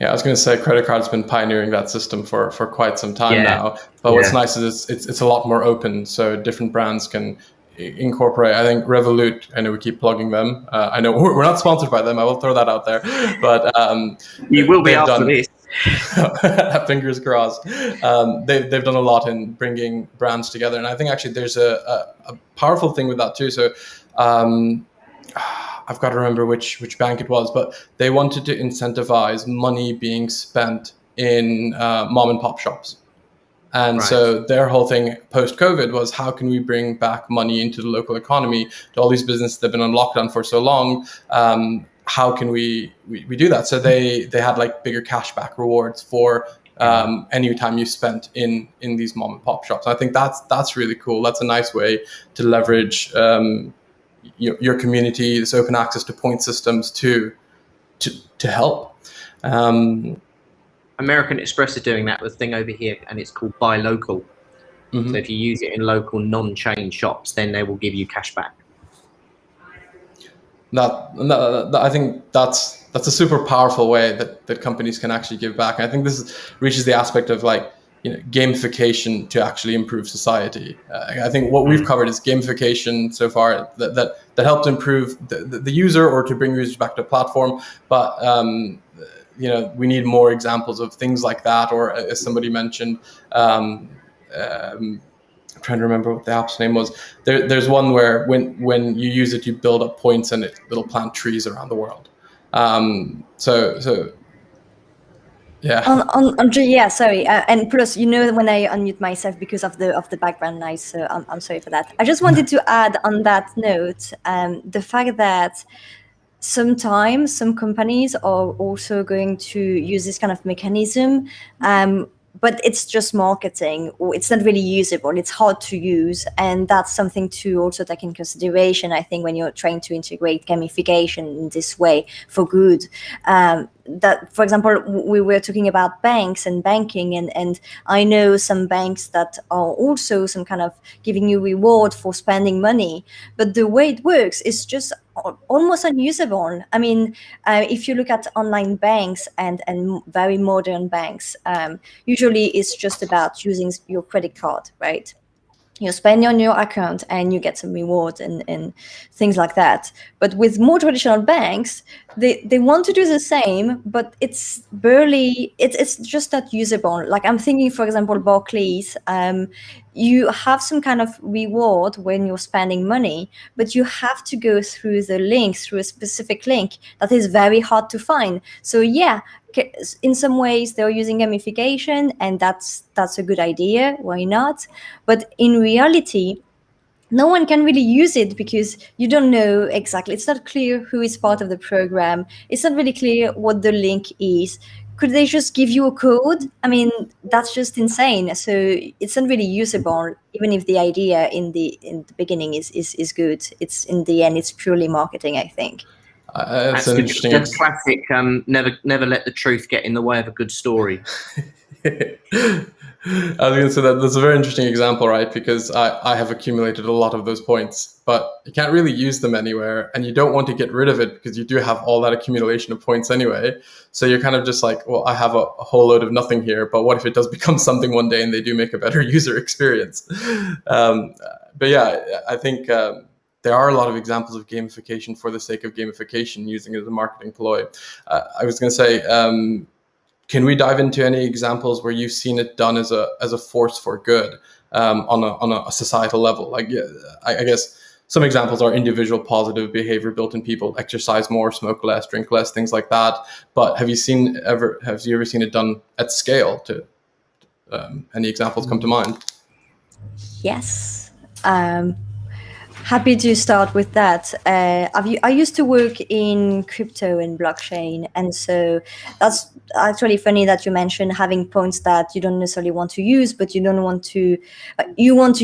yeah, I was going to say credit card's been pioneering that system for quite some time now. But what's nice is it's a lot more open, so different brands can incorporate. I think Revolut, I know we keep plugging them. I know we're not sponsored by them. I will throw that out there. But you will be after this. Fingers crossed. They've done a lot in bringing brands together, and I think actually there's a powerful thing with that too. So I've got to remember which bank it was, but they wanted to incentivize money being spent in mom and pop shops. And so their whole thing post-COVID was, how can we bring back money into the local economy to all these businesses that have been on lockdown for so long? How can we do that? So they had like bigger cashback rewards for any time you spent in these mom and pop shops. I think that's really cool. That's a nice way to leverage your community, this open access to point systems to help. American Express are doing that with a thing over here, and it's called Buy Local. Mm-hmm. So if you use it in local non-chain shops, then they will give you cash back. That I think that's a super powerful way that companies can actually give back. And I think this reaches the aspect of like, gamification to actually improve society. I think what we've covered is gamification so far that helped improve the user, or to bring users back to a platform. But we need more examples of things like that. Or as somebody mentioned, I'm trying to remember what the app's name was. There's one where when you use it, you build up points and it'll plant trees around the world. So yeah. Sorry. And plus, when I unmute myself because of the background noise, so I'm sorry for that. I just wanted to add on that note, the fact that sometimes some companies are also going to use this kind of mechanism, but it's just marketing, or it's not really usable. It's hard to use, and that's something to also take in consideration, I think, when you're trying to integrate gamification in this way for good. That, for example, we were talking about banks and banking, and I know some banks that are also some kind of giving you reward for spending money, but the way it works is just almost unusable. I mean, if you look at online banks and very modern banks, usually it's just about using your credit card, right? You spend on your account and you get some rewards and things like that. But with more traditional banks, they want to do the same, but it's barely, it's just not usable. Like I'm thinking, for example, Barclays, you have some kind of reward when you're spending money, but you have to go through a specific link that is very hard to find. So yeah, in some ways they're using gamification, and that's a good idea. Why not? But in reality, no one can really use it because you don't know exactly. It's not clear who is part of the program. It's not really clear what the link is. Could they just give you a code? I mean, that's just insane. So it's not really usable, even if the idea in the beginning is good. It's in the end, it's purely marketing, I think. That's an interesting. That's classic. Never let the truth get in the way of a good story. I was going to say that's a very interesting example, right? Because I have accumulated a lot of those points, but you can't really use them anywhere, and you don't want to get rid of it because you do have all that accumulation of points anyway. So you're kind of just like, well, I have a whole load of nothing here, but what if it does become something one day and they do make a better user experience? But yeah, I think there are a lot of examples of gamification for the sake of gamification, using it as a marketing ploy. I was going to say, can we dive into any examples where you've seen it done as a force for good on a societal level? Like, I guess some examples are individual positive behavior built in people: exercise more, smoke less, drink less, things like that. But have you ever seen it done at scale? To any examples come to mind? Yes. Happy to start with that. I used to work in crypto and blockchain, and so that's actually funny that you mentioned having points that you don't necessarily want to use, but you want to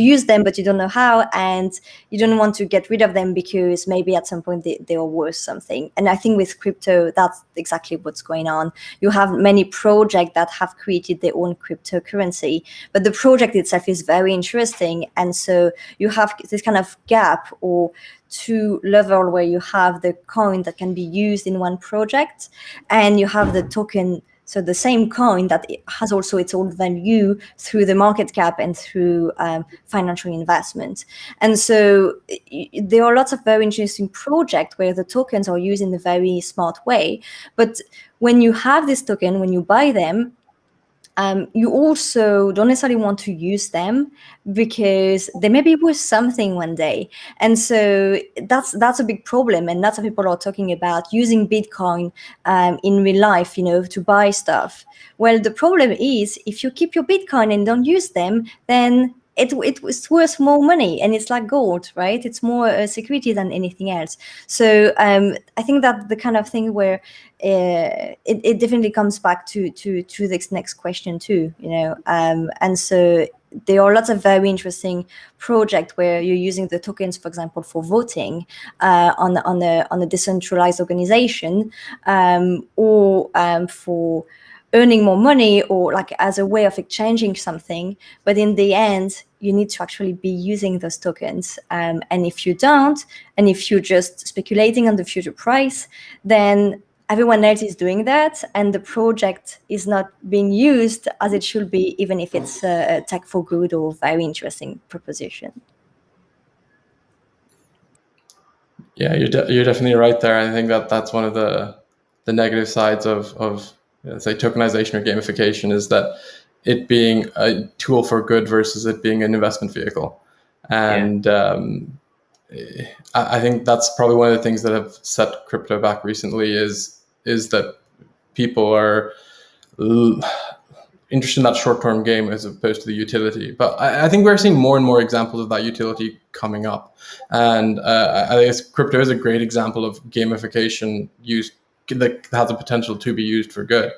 use them, but you don't know how, and you don't want to get rid of them because maybe at some point they are worth something. And I think with crypto, that's exactly what's going on. You have many projects that have created their own cryptocurrency, but the project itself is very interesting, and so you have this kind of gap or two level where you have the coin that can be used in one project, and you have the token, so the same coin that has also its own value through the market cap and through financial investment. And so there are lots of very interesting projects where the tokens are used in a very smart way. But when you have this token, when you buy them, you also don't necessarily want to use them because they may be worth something one day. And so that's a big problem. And lots of people are talking about using Bitcoin in real life, to buy stuff. Well, the problem is if you keep your Bitcoin and don't use them, then it's worth more money, and it's like gold, right? It's more security than anything else. So I think that the kind of thing where it definitely comes back to this next question too, and so there are lots of very interesting projects where you're using the tokens, for example, for voting on a decentralized organization, or for earning more money, or like as a way of exchanging something. But in the end, you need to actually be using those tokens. And if you don't, and if you're just speculating on the future price, then everyone else is doing that, and the project is not being used as it should be, even if it's a tech for good or very interesting proposition. Yeah, you're definitely right there. I think that's one of the negative sides of say tokenization or gamification, is that it being a tool for good versus it being an investment vehicle. And I think that's probably one of the things that have set crypto back recently is that people are interested in that short-term game as opposed to the utility. But I think we're seeing more and more examples of that utility coming up. And I guess crypto is a great example of gamification used that has the potential to be used for good.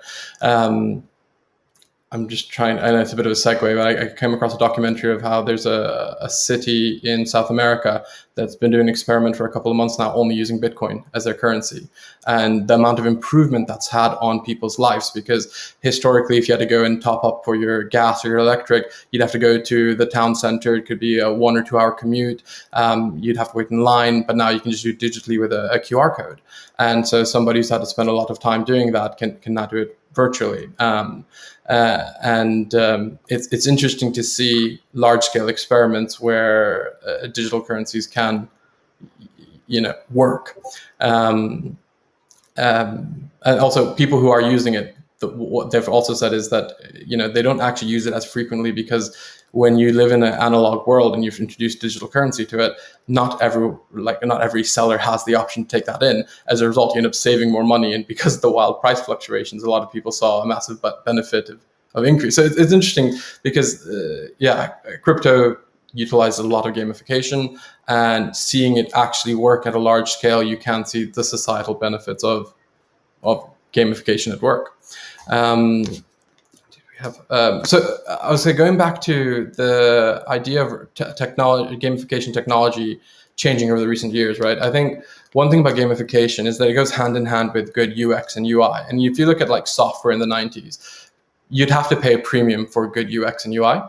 I'm just trying, and it's a bit of a segue, but I came across a documentary of how there's a city in South America that's been doing an experiment for a couple of months now, only using Bitcoin as their currency. And the amount of improvement that's had on people's lives, because historically, if you had to go and top up for your gas or your electric, you'd have to go to the town center. It could be a 1 or 2 hour commute. You'd have to wait in line, but now you can just do it digitally with a QR code. And so somebody who's had to spend a lot of time doing that can now do it virtually. It's interesting to see large-scale experiments where digital currencies can, work. And also, people who are using it, what they've also said is that they don't actually use it as frequently, because when you live in an analog world and you've introduced digital currency to it, not every seller has the option to take that in. As a result, you end up saving more money, and because of the wild price fluctuations, a lot of people saw a massive benefit of increase. So it's interesting because crypto utilizes a lot of gamification, and seeing it actually work at a large scale, you can see the societal benefits of gamification at work. So I was going back to the idea of technology, gamification technology changing over the recent years, right? I think one thing about gamification is that it goes hand in hand with good UX and UI. And if you look at like software in the 90s, you'd have to pay a premium for good UX and UI.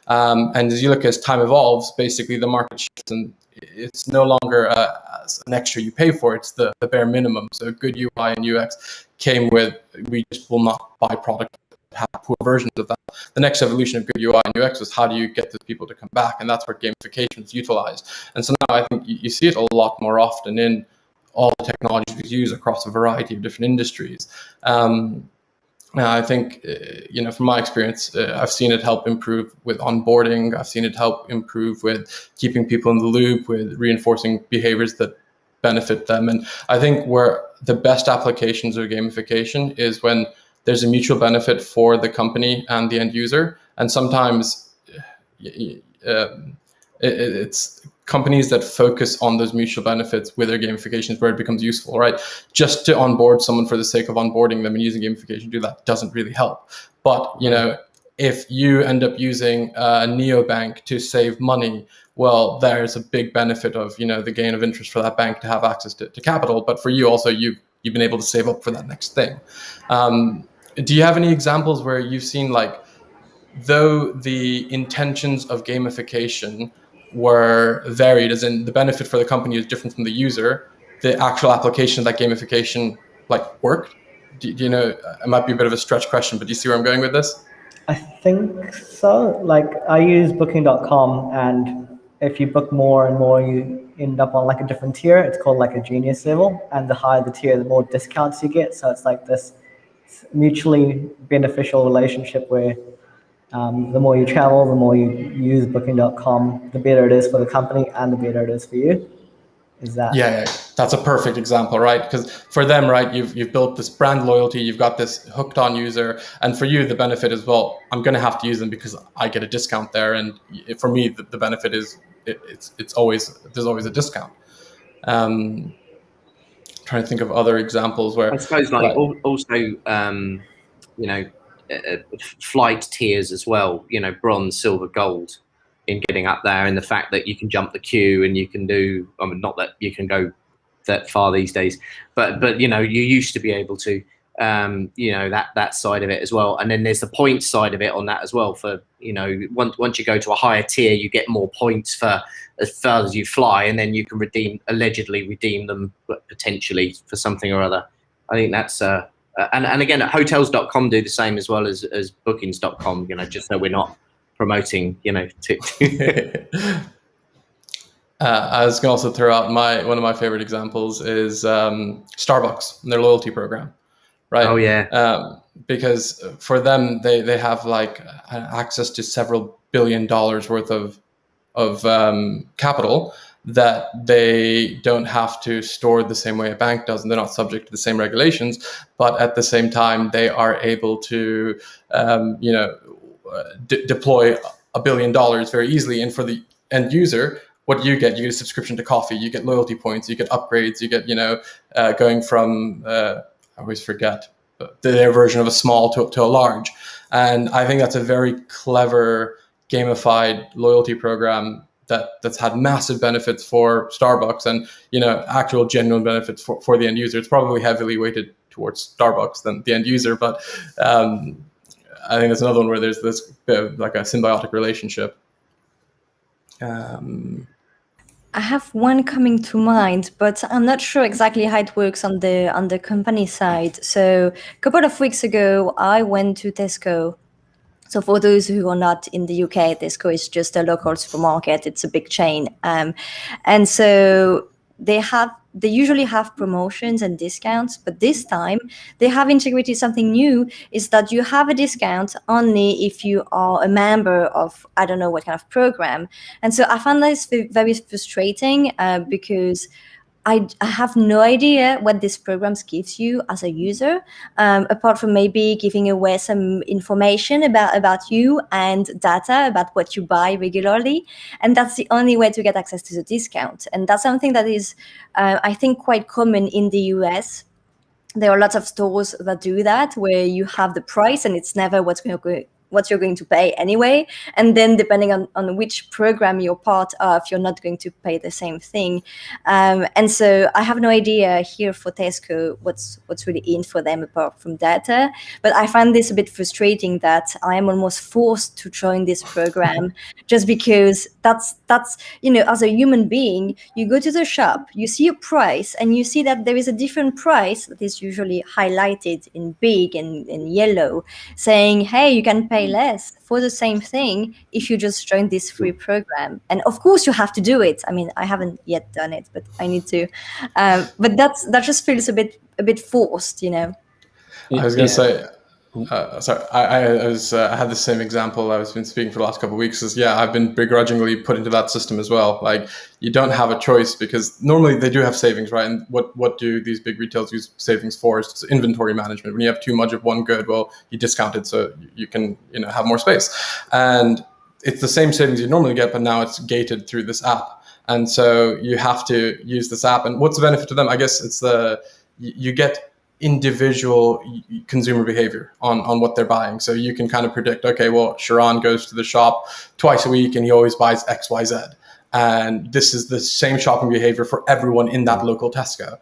And as you look, as time evolves, basically the market shifts, and it's no longer an extra you pay for, it's the bare minimum. So good UI and UX came with, we just will not buy product have poor versions of that. The next evolution of good UI and UX was how do you get those people to come back, and that's where gamification is utilized. And so now I think you see it a lot more often in all the technologies we use across a variety of different industries. I think, from my experience, I've seen it help improve with onboarding. I've seen it help improve with keeping people in the loop, with reinforcing behaviors that benefit them. And I think where the best applications of gamification is when there's a mutual benefit for the company and the end user. And sometimes it's companies that focus on those mutual benefits with their gamifications where it becomes useful, right? Just to onboard someone for the sake of onboarding them and using gamification to do that doesn't really help. But, if you end up using a neobank to save money, well, there's a big benefit of, the gain of interest for that bank to have access to capital. But for you also, you've been able to save up for that next thing. Do you have any examples where you've seen, like, though the intentions of gamification were varied, as in the benefit for the company is different from the user, the actual application of that gamification worked? Do you know? It might be a bit of a stretch question, but do you see where I'm going with this? I think so. Like, I use booking.com, and if you book more and more, you end up on a different tier. It's called a genius level, and the higher the tier, the more discounts you get. So it's like this mutually beneficial relationship where the more you travel, the more you use booking.com, the better it is for the company and the better it is for you. Is that? Yeah, that's a perfect example, right? Because for them, right, you've built this brand loyalty, you've got this hooked on user, and for you, the benefit is, well, I'm going to have to use them because I get a discount there, and for me, the benefit is there's always a discount. Trying to think of other examples where I suppose also flight tiers as well, bronze, silver, gold, in getting up there, and the fact that you can jump the queue and you can do, not that you can go that far these days, but you used to be able to, that side of it as well. And then there's the point side of it on that as well. For once you go to a higher tier, you get more points for as far as you fly, and then you can allegedly redeem them potentially for something or other. I think that's and again, hotels.com do the same as well as bookings.com, just so we're not promoting, I was going to also throw out one of my favorite examples is Starbucks and their loyalty program, right? Oh yeah. Because for them, they have access to several $1 billion worth of capital that they don't have to store the same way a bank does, and they're not subject to the same regulations. But at the same time, they are able to, deploy $1 billion very easily. And for the end user, what you get a subscription to coffee, you get loyalty points, you get upgrades, you get, going from, I always forget, their version of a small to a large. And I think that's a very clever gamified loyalty program that's had massive benefits for Starbucks and, actual genuine benefits for the end user. It's probably heavily weighted towards Starbucks than the end user, but I think that's another one where there's this bit of a symbiotic relationship. I have one coming to mind, but I'm not sure exactly how it works on the company side. So a couple of weeks ago, I went to Tesco. So for those who are not in the UK, Tesco is just a local supermarket. It's a big chain. And so they usually have promotions and discounts, but this time they have integrated something new, is that you have a discount only if you are a member of, I don't know what kind of program. And so I found this very frustrating because I have no idea what these programs gives you as a user, apart from maybe giving away some information about you and data about what you buy regularly. And that's the only way to get access to the discount. And that's something that is, I think, quite common in the US. There are lots of stores that do that, where you have the price and it's never what you're going to pay anyway. And then depending on which program you're part of, you're not going to pay the same thing. And so I have no idea here for Tesco what's really in for them apart from data. But I find this a bit frustrating that I am almost forced to join this program just because that's as a human being, you go to the shop, you see a price, and you see that there is a different price that is usually highlighted in big and in yellow, saying, hey, you can pay less for the same thing if you just join this free program. And of course you have to do it. I mean, I haven't yet done it, but I need to. But that just feels a bit forced, I was going to say, sorry, I had the same example. I've been speaking for the last couple of weeks. I've been begrudgingly put into that system as well. Like, you don't have a choice because normally they do have savings, right? And what do these big retailers use savings for? It's inventory management. When you have too much of one good, well, you discount it so you can have more space. And it's the same savings you normally get, but now it's gated through this app. And so you have to use this app. And what's the benefit to them? I guess it's you get individual consumer behavior on what they're buying. So you can kind of predict, okay, well, Sharon goes to the shop twice a week and he always buys X, Y, Z. And this is the same shopping behavior for everyone in that local Tesco.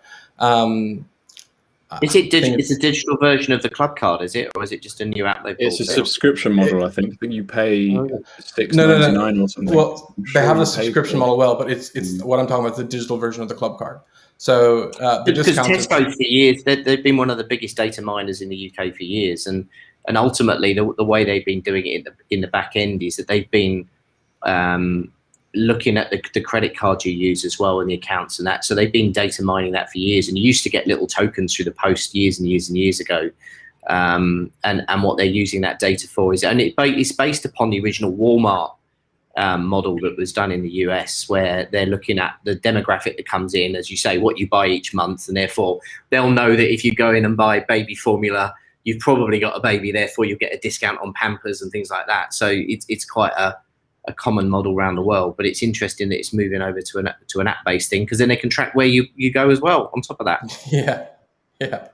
Is it it's a digital version of the club card, is it? Or is it just a new app they've It's a subscription model, I think. I think you pay $6.99 or something. Well, they have the subscription model, but it's what I'm talking about, the digital version of the club card. So because Tesco for years, they've been one of the biggest data miners in the UK for years, and ultimately the way they've been doing it in the back end is that they've been looking at the credit card you use as well and the accounts and that. So they've been data mining that for years, and you used to get little tokens through the post years and years and years ago. And what they're using that data for is, and it's based upon the original Walmart model that was done in the US, where they're looking at the demographic that comes in, as you say, what you buy each month, and therefore they'll know that if you go in and buy baby formula, you've probably got a baby, therefore you'll get a discount on Pampers and things like that. So it's quite a common model around the world, but it's interesting that it's moving over to an app-based thing, because then they can track where you go as well on top of that. Yeah.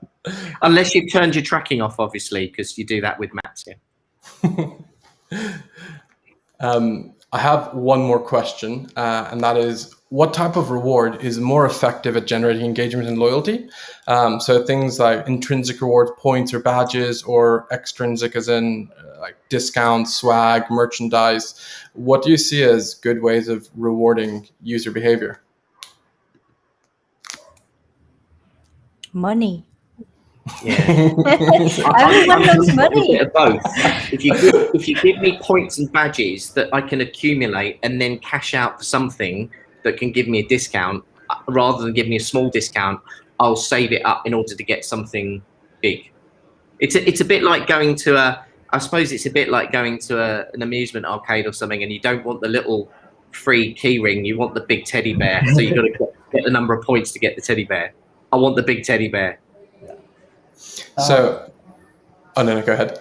Unless you've turned your tracking off, obviously, because you do that with maps. I have one more question, and that is, what type of reward is more effective at generating engagement and loyalty? So things like intrinsic rewards, points or badges, or extrinsic as in like discounts, swag, merchandise. What do you see as good ways of rewarding user behavior? Money. Yeah. Everyone loves money. A bit of both. If you give me points and badges that I can accumulate and then cash out for something that can give me a discount, rather than give me a small discount, I'll save it up in order to get something big. It's a bit like going to an amusement arcade or something, and you don't want the little free key ring, you want the big teddy bear. So you've got to get the number of points to get the teddy bear. I want the big teddy bear. So, no, go ahead.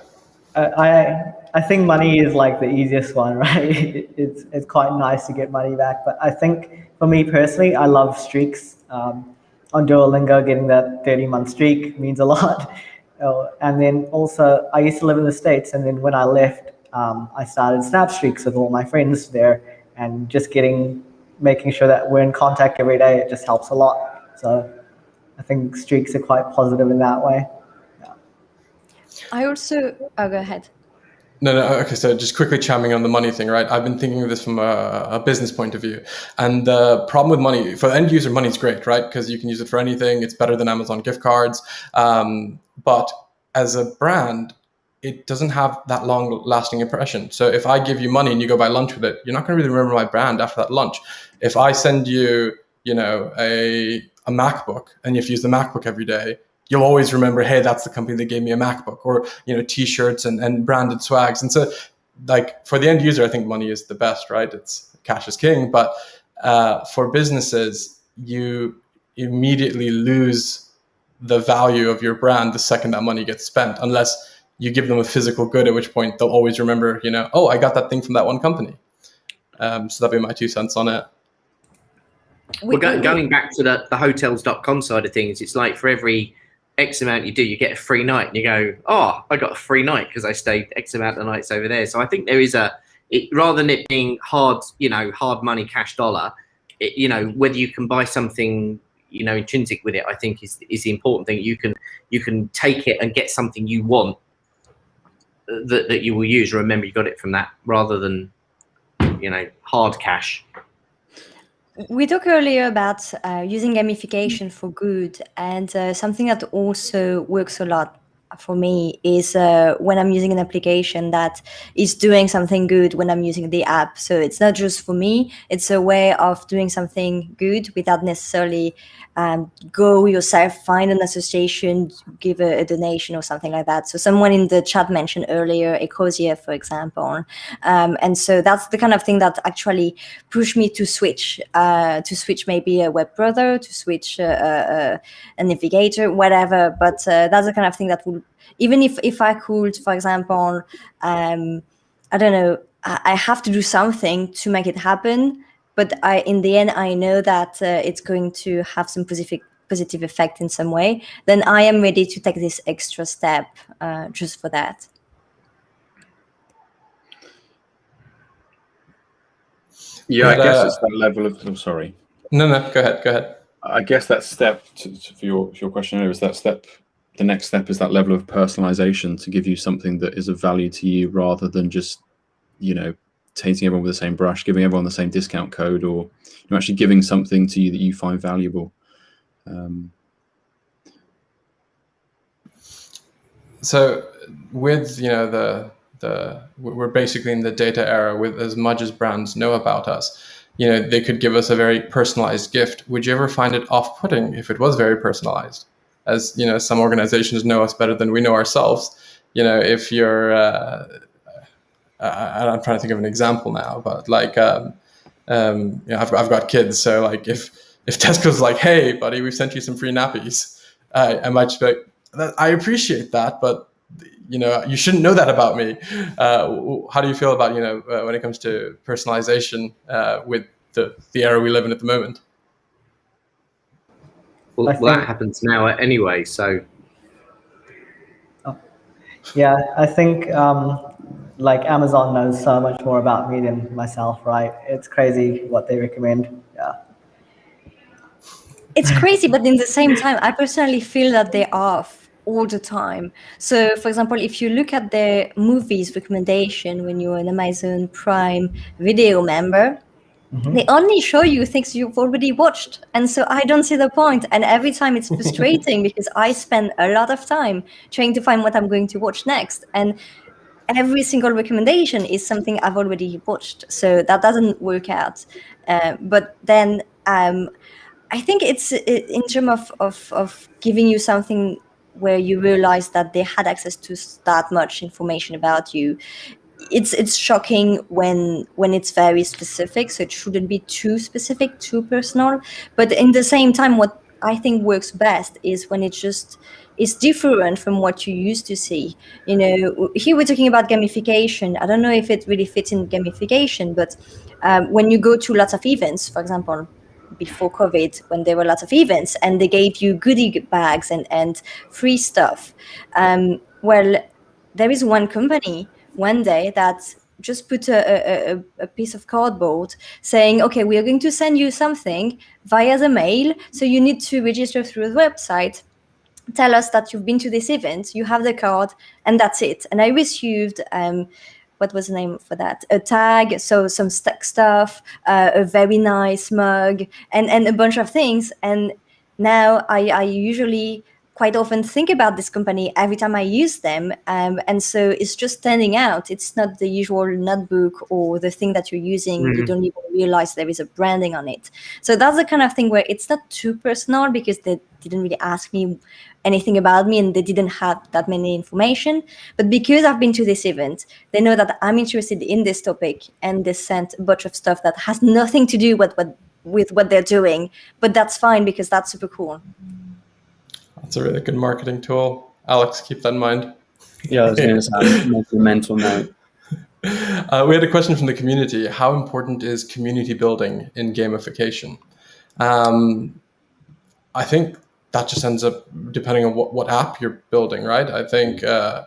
I think money is like the easiest one, right? It's quite nice to get money back, but I think for me personally, I love streaks. On Duolingo, getting that 30-month streak means a lot. And then also, I used to live in the States, and then when I left, I started Snap streaks with all my friends there, and just making sure that we're in contact every day, it just helps a lot. So I think streaks are quite positive in that way. I also, go ahead. No, okay, so just quickly chiming on the money thing, right? I've been thinking of this from a business point of view. And the problem with money, for the end user, money is great, right? Because you can use it for anything. It's better than Amazon gift cards. But as a brand, it doesn't have that long lasting impression. So if I give you money and you go buy lunch with it, you're not going to really remember my brand after that lunch. If I send you, a MacBook, and you have to use the MacBook every day, you'll always remember, hey, that's the company that gave me a MacBook, or, T-shirts and branded swags. And so, like, for the end user, I think money is the best, right? It's cash is king. But for businesses, you immediately lose the value of your brand the second that money gets spent, unless you give them a physical good, at which point they'll always remember, oh, I got that thing from that one company. So that'd be my 2 cents on it. Going back to the hotels.com side of things, it's like for every X amount you do, you get a free night, and you go, oh, I got a free night because I stayed X amount of nights over there. So I think there is rather than it being hard money, cash dollar, whether you can buy something, intrinsic with it, I think is the important thing. You can take it and get something you want that you will use. Remember, you got it from that rather than, hard cash. We talked earlier about using gamification for good, and something that also works a lot for me is when I'm using an application that is doing something good when I'm using the app. So it's not just for me, it's a way of doing something good without necessarily go yourself, find an association, give a donation or something like that. So someone in the chat mentioned earlier Ecosia, for example. And so that's the kind of thing that actually pushed me to switch maybe a web browser, to switch a navigator, whatever. But that's the kind of thing that will, even if I could, for example, I don't know, I have to do something to make it happen. But in the end, I know that it's going to have some positive effect in some way. Then I am ready to take this extra step just for that. Yeah, I guess it's that level of. I'm sorry. No, go ahead. I guess that step for your question earlier is that step. The next step is that level of personalization to give you something that is of value to you, rather than just, tainting everyone with the same brush, giving everyone the same discount code, or actually giving something to you that you find valuable. So with we're basically in the data era, with as much as brands know about us, they could give us a very personalized gift. Would you ever find it off-putting if it was very personalized? As some organizations know us better than we know ourselves. If you're I'm trying to think of an example now, but like I've got kids, so like if Tesco's like, hey buddy, we've sent you some free nappies, I might just be like, I appreciate that, but you shouldn't know that about me. How do you feel about when it comes to personalization with the era we live in at the moment? Well, that happens now anyway, so. Yeah, I think like Amazon knows so much more about me than myself, right? It's crazy what they recommend. Yeah. It's crazy, but in the same time, I personally feel that they are off all the time. So, for example, if you look at their movies recommendation when you're an Amazon Prime Video member, they only show you things you've already watched. And so I don't see the point. And every time it's frustrating because I spend a lot of time trying to find what I'm going to watch next. And every single recommendation is something I've already watched. So that doesn't work out. But then I think it's in terms of giving you something where you realize that they had access to that much information about you. It's shocking when it's very specific, so it shouldn't be too specific, too personal. But in the same time, what I think works best is when it's different from what you used to see. Here we're talking about gamification. I don't know if it really fits in gamification, but when you go to lots of events, for example, before COVID, when there were lots of events and they gave you goodie bags and free stuff. Well, there is one company one day that just put a piece of cardboard saying, okay, we are going to send you something via the mail. So you need to register through the website, tell us that you've been to this event, you have the card, and that's it. And I received, what was the name for that? A tag, so some stuff, a very nice mug, and a bunch of things. And now I usually quite often think about this company every time I use them. And so it's just standing out. It's not the usual notebook or the thing that you're using. You don't even realize there is a branding on it. So that's the kind of thing where it's not too personal because they didn't really ask me anything about me and they didn't have that many information. But because I've been to this event, they know that I'm interested in this topic and they sent a bunch of stuff that has nothing to do with what with what they're doing, but that's fine because that's super cool. That's a really good marketing tool. Alex, keep that in mind. Yeah, I was going to say, make a mental note. We had a question from the community. How important is community building in gamification? I think that just ends up depending on what app you're building, right? I think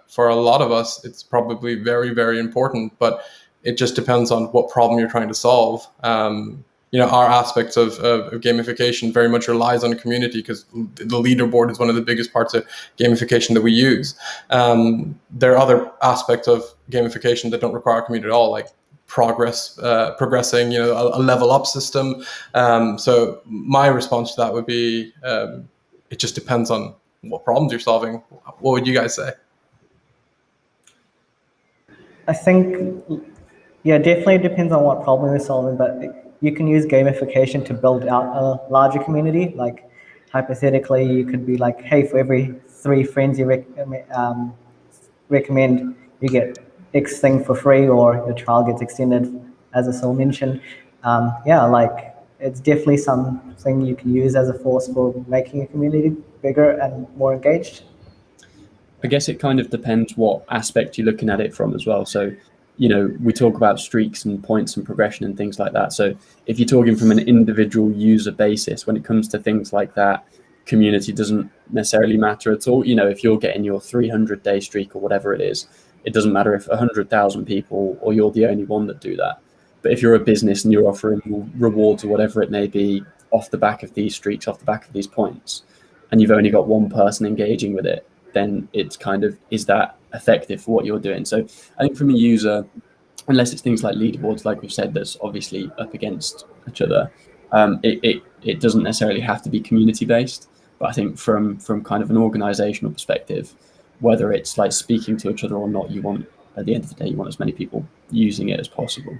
for a lot of us, it's probably very, very important, but it just depends on what problem you're trying to solve. Our aspects of gamification very much relies on a community because the leaderboard is one of the biggest parts of gamification that we use. There are other aspects of gamification that don't require a community at all, like progressing, a level up system. So my response to that would be, it just depends on what problems you're solving. What would you guys say? I think, yeah, definitely depends on what problem you're solving, but you can use gamification to build out a larger community. Like hypothetically, you could be like, hey, for every 3 friends you recommend, you get X thing for free, or your trial gets extended, as Asil mentioned. It's definitely something you can use as a force for making a community bigger and more engaged. I guess it kind of depends what aspect you're looking at it from as well. So, we talk about streaks and points and progression and things like that. So if you're talking from an individual user basis, when it comes to things like that, community doesn't necessarily matter at all. If you're getting your 300-day streak or whatever it is, it doesn't matter if 100,000 people or you're the only one that do that. But if you're a business and you're offering rewards or whatever it may be off the back of these streaks, off the back of these points, and you've only got one person engaging with it, then it's kind of, is that effective for what you're doing? So I think from a user, unless it's things like leaderboards, like we've said, that's obviously up against each other, it doesn't necessarily have to be community based. But I think from kind of an organizational perspective, whether it's like speaking to each other or not, you want, at the end of the day, you want as many people using it as possible.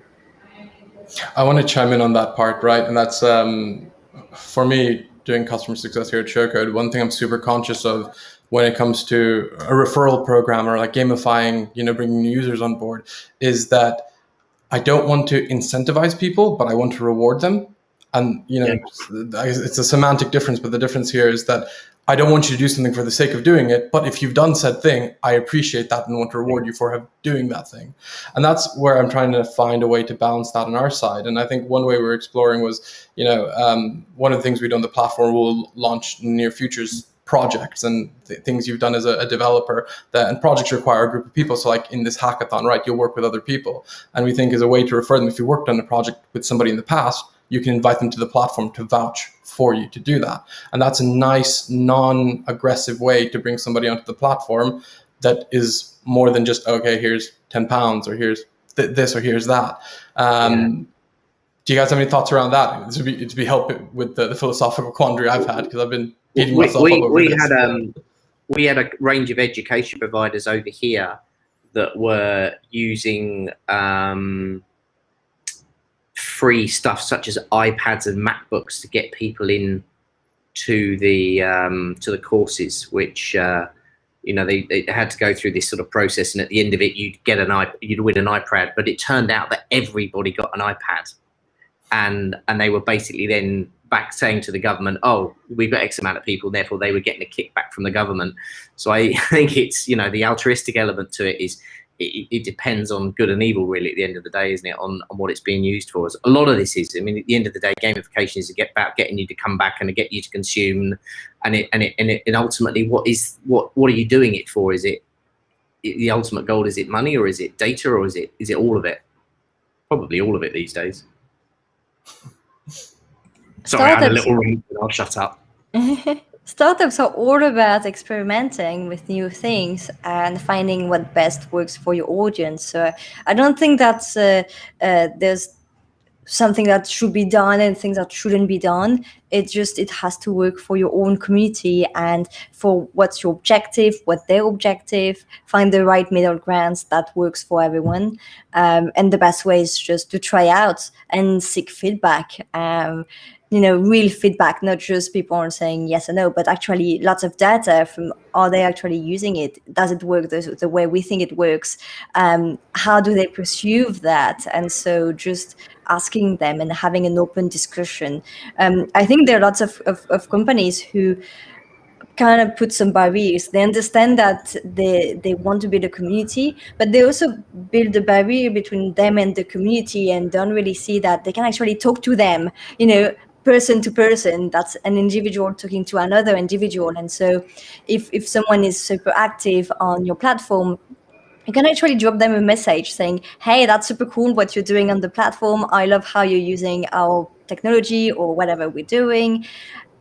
I want to chime in on that part, right? And that's, for me, doing customer success here at Showcode, one thing I'm super conscious of when it comes to a referral program or like gamifying, bringing new users on board, is that I don't want to incentivize people, but I want to reward them. And, it's a semantic difference, but the difference here is that I don't want you to do something for the sake of doing it, but if you've done said thing, I appreciate that and want to reward you for doing that thing. And that's where I'm trying to find a way to balance that on our side. And I think one way we're exploring was, one of the things we do on the platform we'll launch in the near future is projects and things you've done as a developer, and projects require a group of people. So like in this hackathon, right, you'll work with other people. And we think as a way to refer them, if you worked on a project with somebody in the past, you can invite them to the platform to vouch for you to do that. And that's a nice, non-aggressive way to bring somebody onto the platform that is more than just, okay, here's £10 or here's this or here's that. Do you guys have any thoughts around that? To be helping with the philosophical quandary I've had, because I've been beating myself up over this. We had a range of education providers over here that were using free stuff such as iPads and MacBooks to get people in to the courses, which they had to go through this sort of process, and at the end of it, you'd win an iPad. But it turned out that everybody got an iPad, and they were basically then back saying to the government, "Oh, we've got X amount of people, therefore they were getting a kickback from the government." So I think it's the altruistic element to it is. It depends on good and evil, really, at the end of the day, isn't it, on what it's being used for. A lot of this is, at the end of the day, gamification is about getting you to come back and to get you to consume, and ultimately, what are you doing it for? Is it the ultimate goal? Is it money, or is it data, or is it all of it? Probably all of it these days. Sorry, I had a little ring, but I'll shut up. Startups are all about experimenting with new things and finding what best works for your audience. So I don't think that's there's something that should be done and things that shouldn't be done. It has to work for your own community and for what's your objective, what their objective, find the right middle grounds that works for everyone. And the best way is just to try out and seek feedback. real feedback, not just people are saying yes or no, but actually lots of data from, are they actually using it? Does it work the way we think it works? How do they perceive that? And so just asking them and having an open discussion. I think there are lots of companies who kind of put some barriers. They understand that they want to build a community, but they also build a barrier between them and the community and don't really see that they can actually talk to them, person to person. That's an individual talking to another individual. And so if someone is super active on your platform, you can actually drop them a message saying, hey, that's super cool what you're doing on the platform. I love how you're using our technology or whatever we're doing.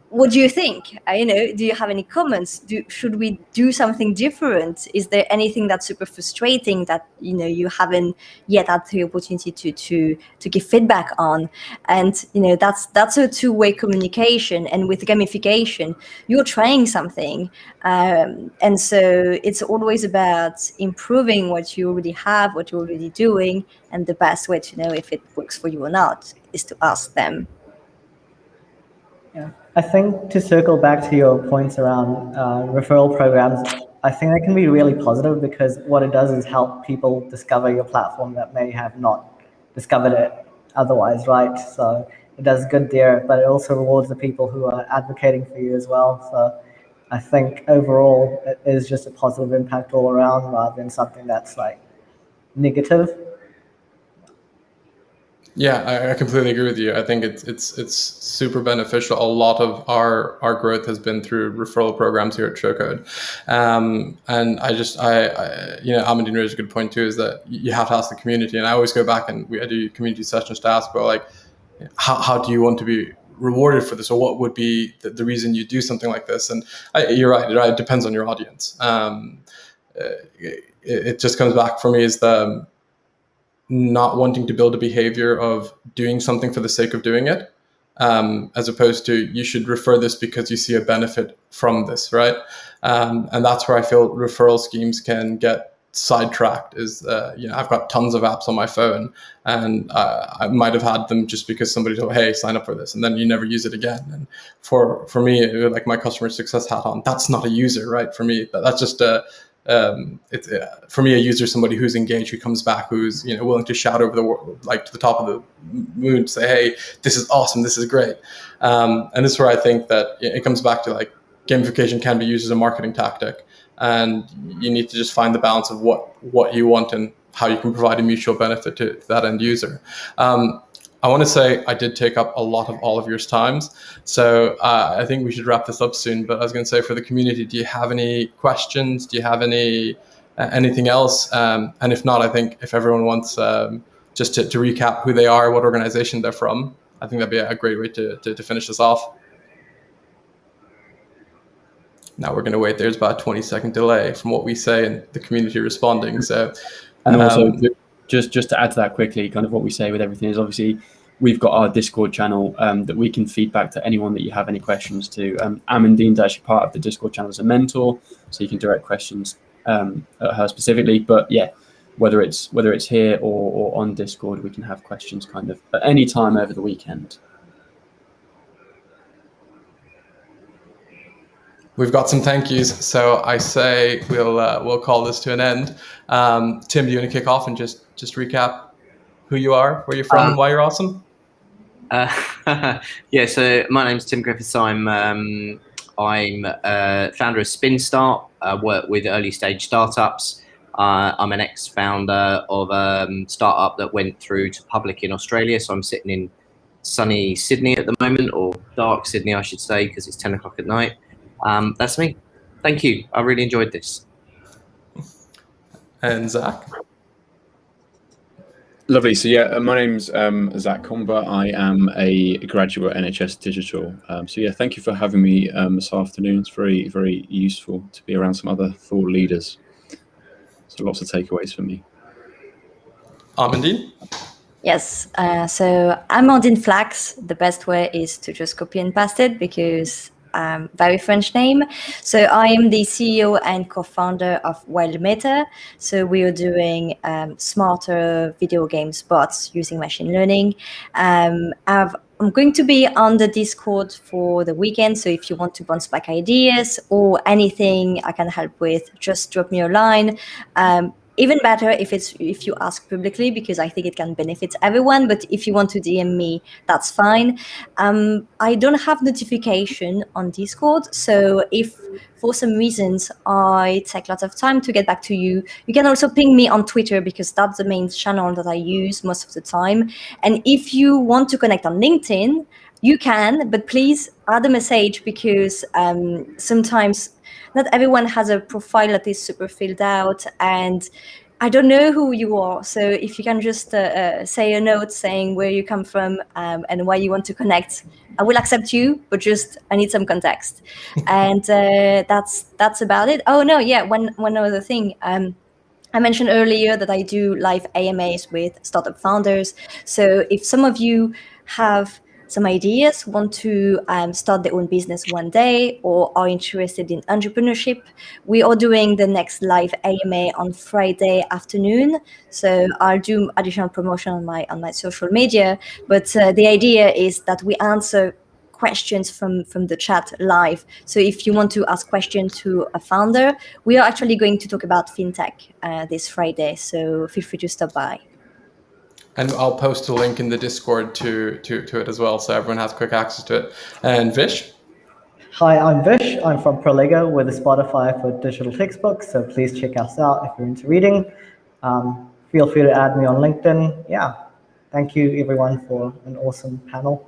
What do you think? Do you have any comments? Should we do something different? Is there anything that's super frustrating that you haven't yet had the opportunity to give feedback on? And that's a two-way communication. And with gamification, you're trying something, and so it's always about improving what you already have, what you're already doing, and the best way to know if it works for you or not is to ask them. Yeah, I think to circle back to your points around referral programs, I think that can be really positive because what it does is help people discover your platform that may have not discovered it otherwise, right? So it does good there, but it also rewards the people who are advocating for you as well. So I think overall it is just a positive impact all around rather than something that's like negative. Yeah, I completely agree with you. I think it's super beneficial. A lot of our growth has been through referral programs here at Showcode, and Amandine raised a good point too. Is that you have to ask the community, and I always go back and I do community sessions to ask about like, how do you want to be rewarded for this, or what would be the reason you do something like this? And you're right. It depends on your audience. It just comes back for me is the not wanting to build a behavior of doing something for the sake of doing it, as opposed to you should refer this because you see a benefit from this, right? And that's where I feel referral schemes can get sidetracked. I've got tons of apps on my phone, and I might have had them just because somebody told, hey, sign up for this, and then you never use it again. And for me, like my customer success hat on, that's not a user, right? For me, that's just for me, a user is somebody who's engaged, who comes back, who's willing to shout over the world, like to the top of the moon, to say, "Hey, this is awesome, this is great." And this is where I think that it comes back to like gamification can be used as a marketing tactic, and you need to just find the balance of what you want and how you can provide a mutual benefit to that end user. I want to say I did take up a lot of all of your times, so I think we should wrap this up soon. But I was going to say, for the community, do you have any questions? Do you have anything else? And if not, I think if everyone wants just to recap who they are, what organization they're from, I think that'd be a great way to finish this off. Now we're going to wait. There's about a 20-second delay from what we say and the community responding. So, and also just to add to that quickly, kind of what we say with everything is obviously we've got our Discord channel that we can feedback to anyone that you have any questions to. Amandine's actually part of the Discord channel as a mentor, so you can direct questions at her specifically. But yeah, whether it's here or on Discord, we can have questions kind of at any time over the weekend. We've got some thank yous, so I say we'll call this to an end. Tim, do you want to kick off and just recap who you are, where you're from, and why you're awesome? Yeah, so my name's Tim Griffiths. I'm founder of SpinStart. I work with early stage startups. I'm an ex-founder of a startup that went through to public in Australia. So I'm sitting in sunny Sydney at the moment, or dark Sydney, I should say, because it's 10 o'clock at night. That's me. Thank you. I really enjoyed this. And Zach? Lovely. So yeah, my name's Zach Comber. I am a graduate at NHS Digital. So yeah, thank you for having me this afternoon. It's very, very useful to be around some other thought leaders. So lots of takeaways for me. Amandine? Yes. So Amandine Flax. The best way is to just copy and paste it because very French name. So I am the CEO and co-founder of Wild Meta. So we are doing smarter video games bots using machine learning. I've I'm going to be on the Discord for the weekend, so if you want to bounce back ideas or anything I can help with, just drop me a line. Even better if you ask publicly, because I think it can benefit everyone. But if you want to DM me, that's fine. I don't have notification on Discord, so if for some reasons I take lots of time to get back to you, you can also ping me on Twitter, because that's the main channel that I use most of the time. And if you want to connect on LinkedIn, you can, but please add a message, because sometimes not everyone has a profile that is super filled out, and I don't know who you are. So if you can just say a note saying where you come from and why you want to connect, I will accept you, but just I need some context. And that's about it. Oh no, yeah, one other thing. I mentioned earlier that I do live AMAs with startup founders. So if some of you have some ideas, want to start their own business one day, or are interested in entrepreneurship, we are doing the next live AMA on Friday afternoon. So I'll do additional promotion on my social media. But the idea is that we answer questions from the chat live. So if you want to ask questions to a founder, we are actually going to talk about fintech this Friday. So feel free to stop by. And I'll post a link in the Discord to it as well, so everyone has quick access to it. And Vish? Hi, I'm Vish. I'm from Proligo. We're the Spotify for digital textbooks, so please check us out if you're into reading. Feel free to add me on LinkedIn. Yeah, thank you everyone for an awesome panel.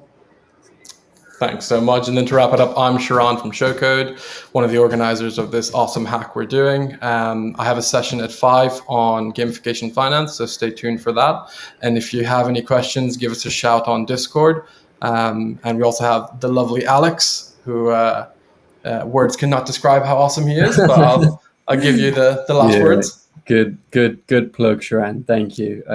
Thanks so much. And then to wrap it up, I'm Sharon from Showcode, one of the organizers of this awesome hack we're doing. I have a session at 5 on gamification finance, so stay tuned for that. And if you have any questions, give us a shout on Discord. And we also have the lovely Alex, who words cannot describe how awesome he is, but I'll give you the last words. Good plug, Sharon. Thank you.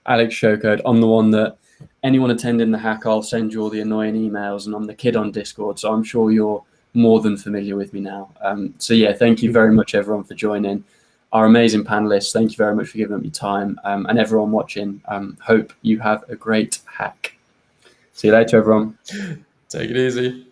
Alex Showcode. I'm the one that anyone attending the hack, I'll send you all the annoying emails, and I'm the kid on Discord, so I'm sure you're more than familiar with me now. Thank you very much, everyone, for joining. Our amazing panelists, thank you very much for giving up your time, and everyone watching, hope you have a great hack. See you later, everyone. Take it easy.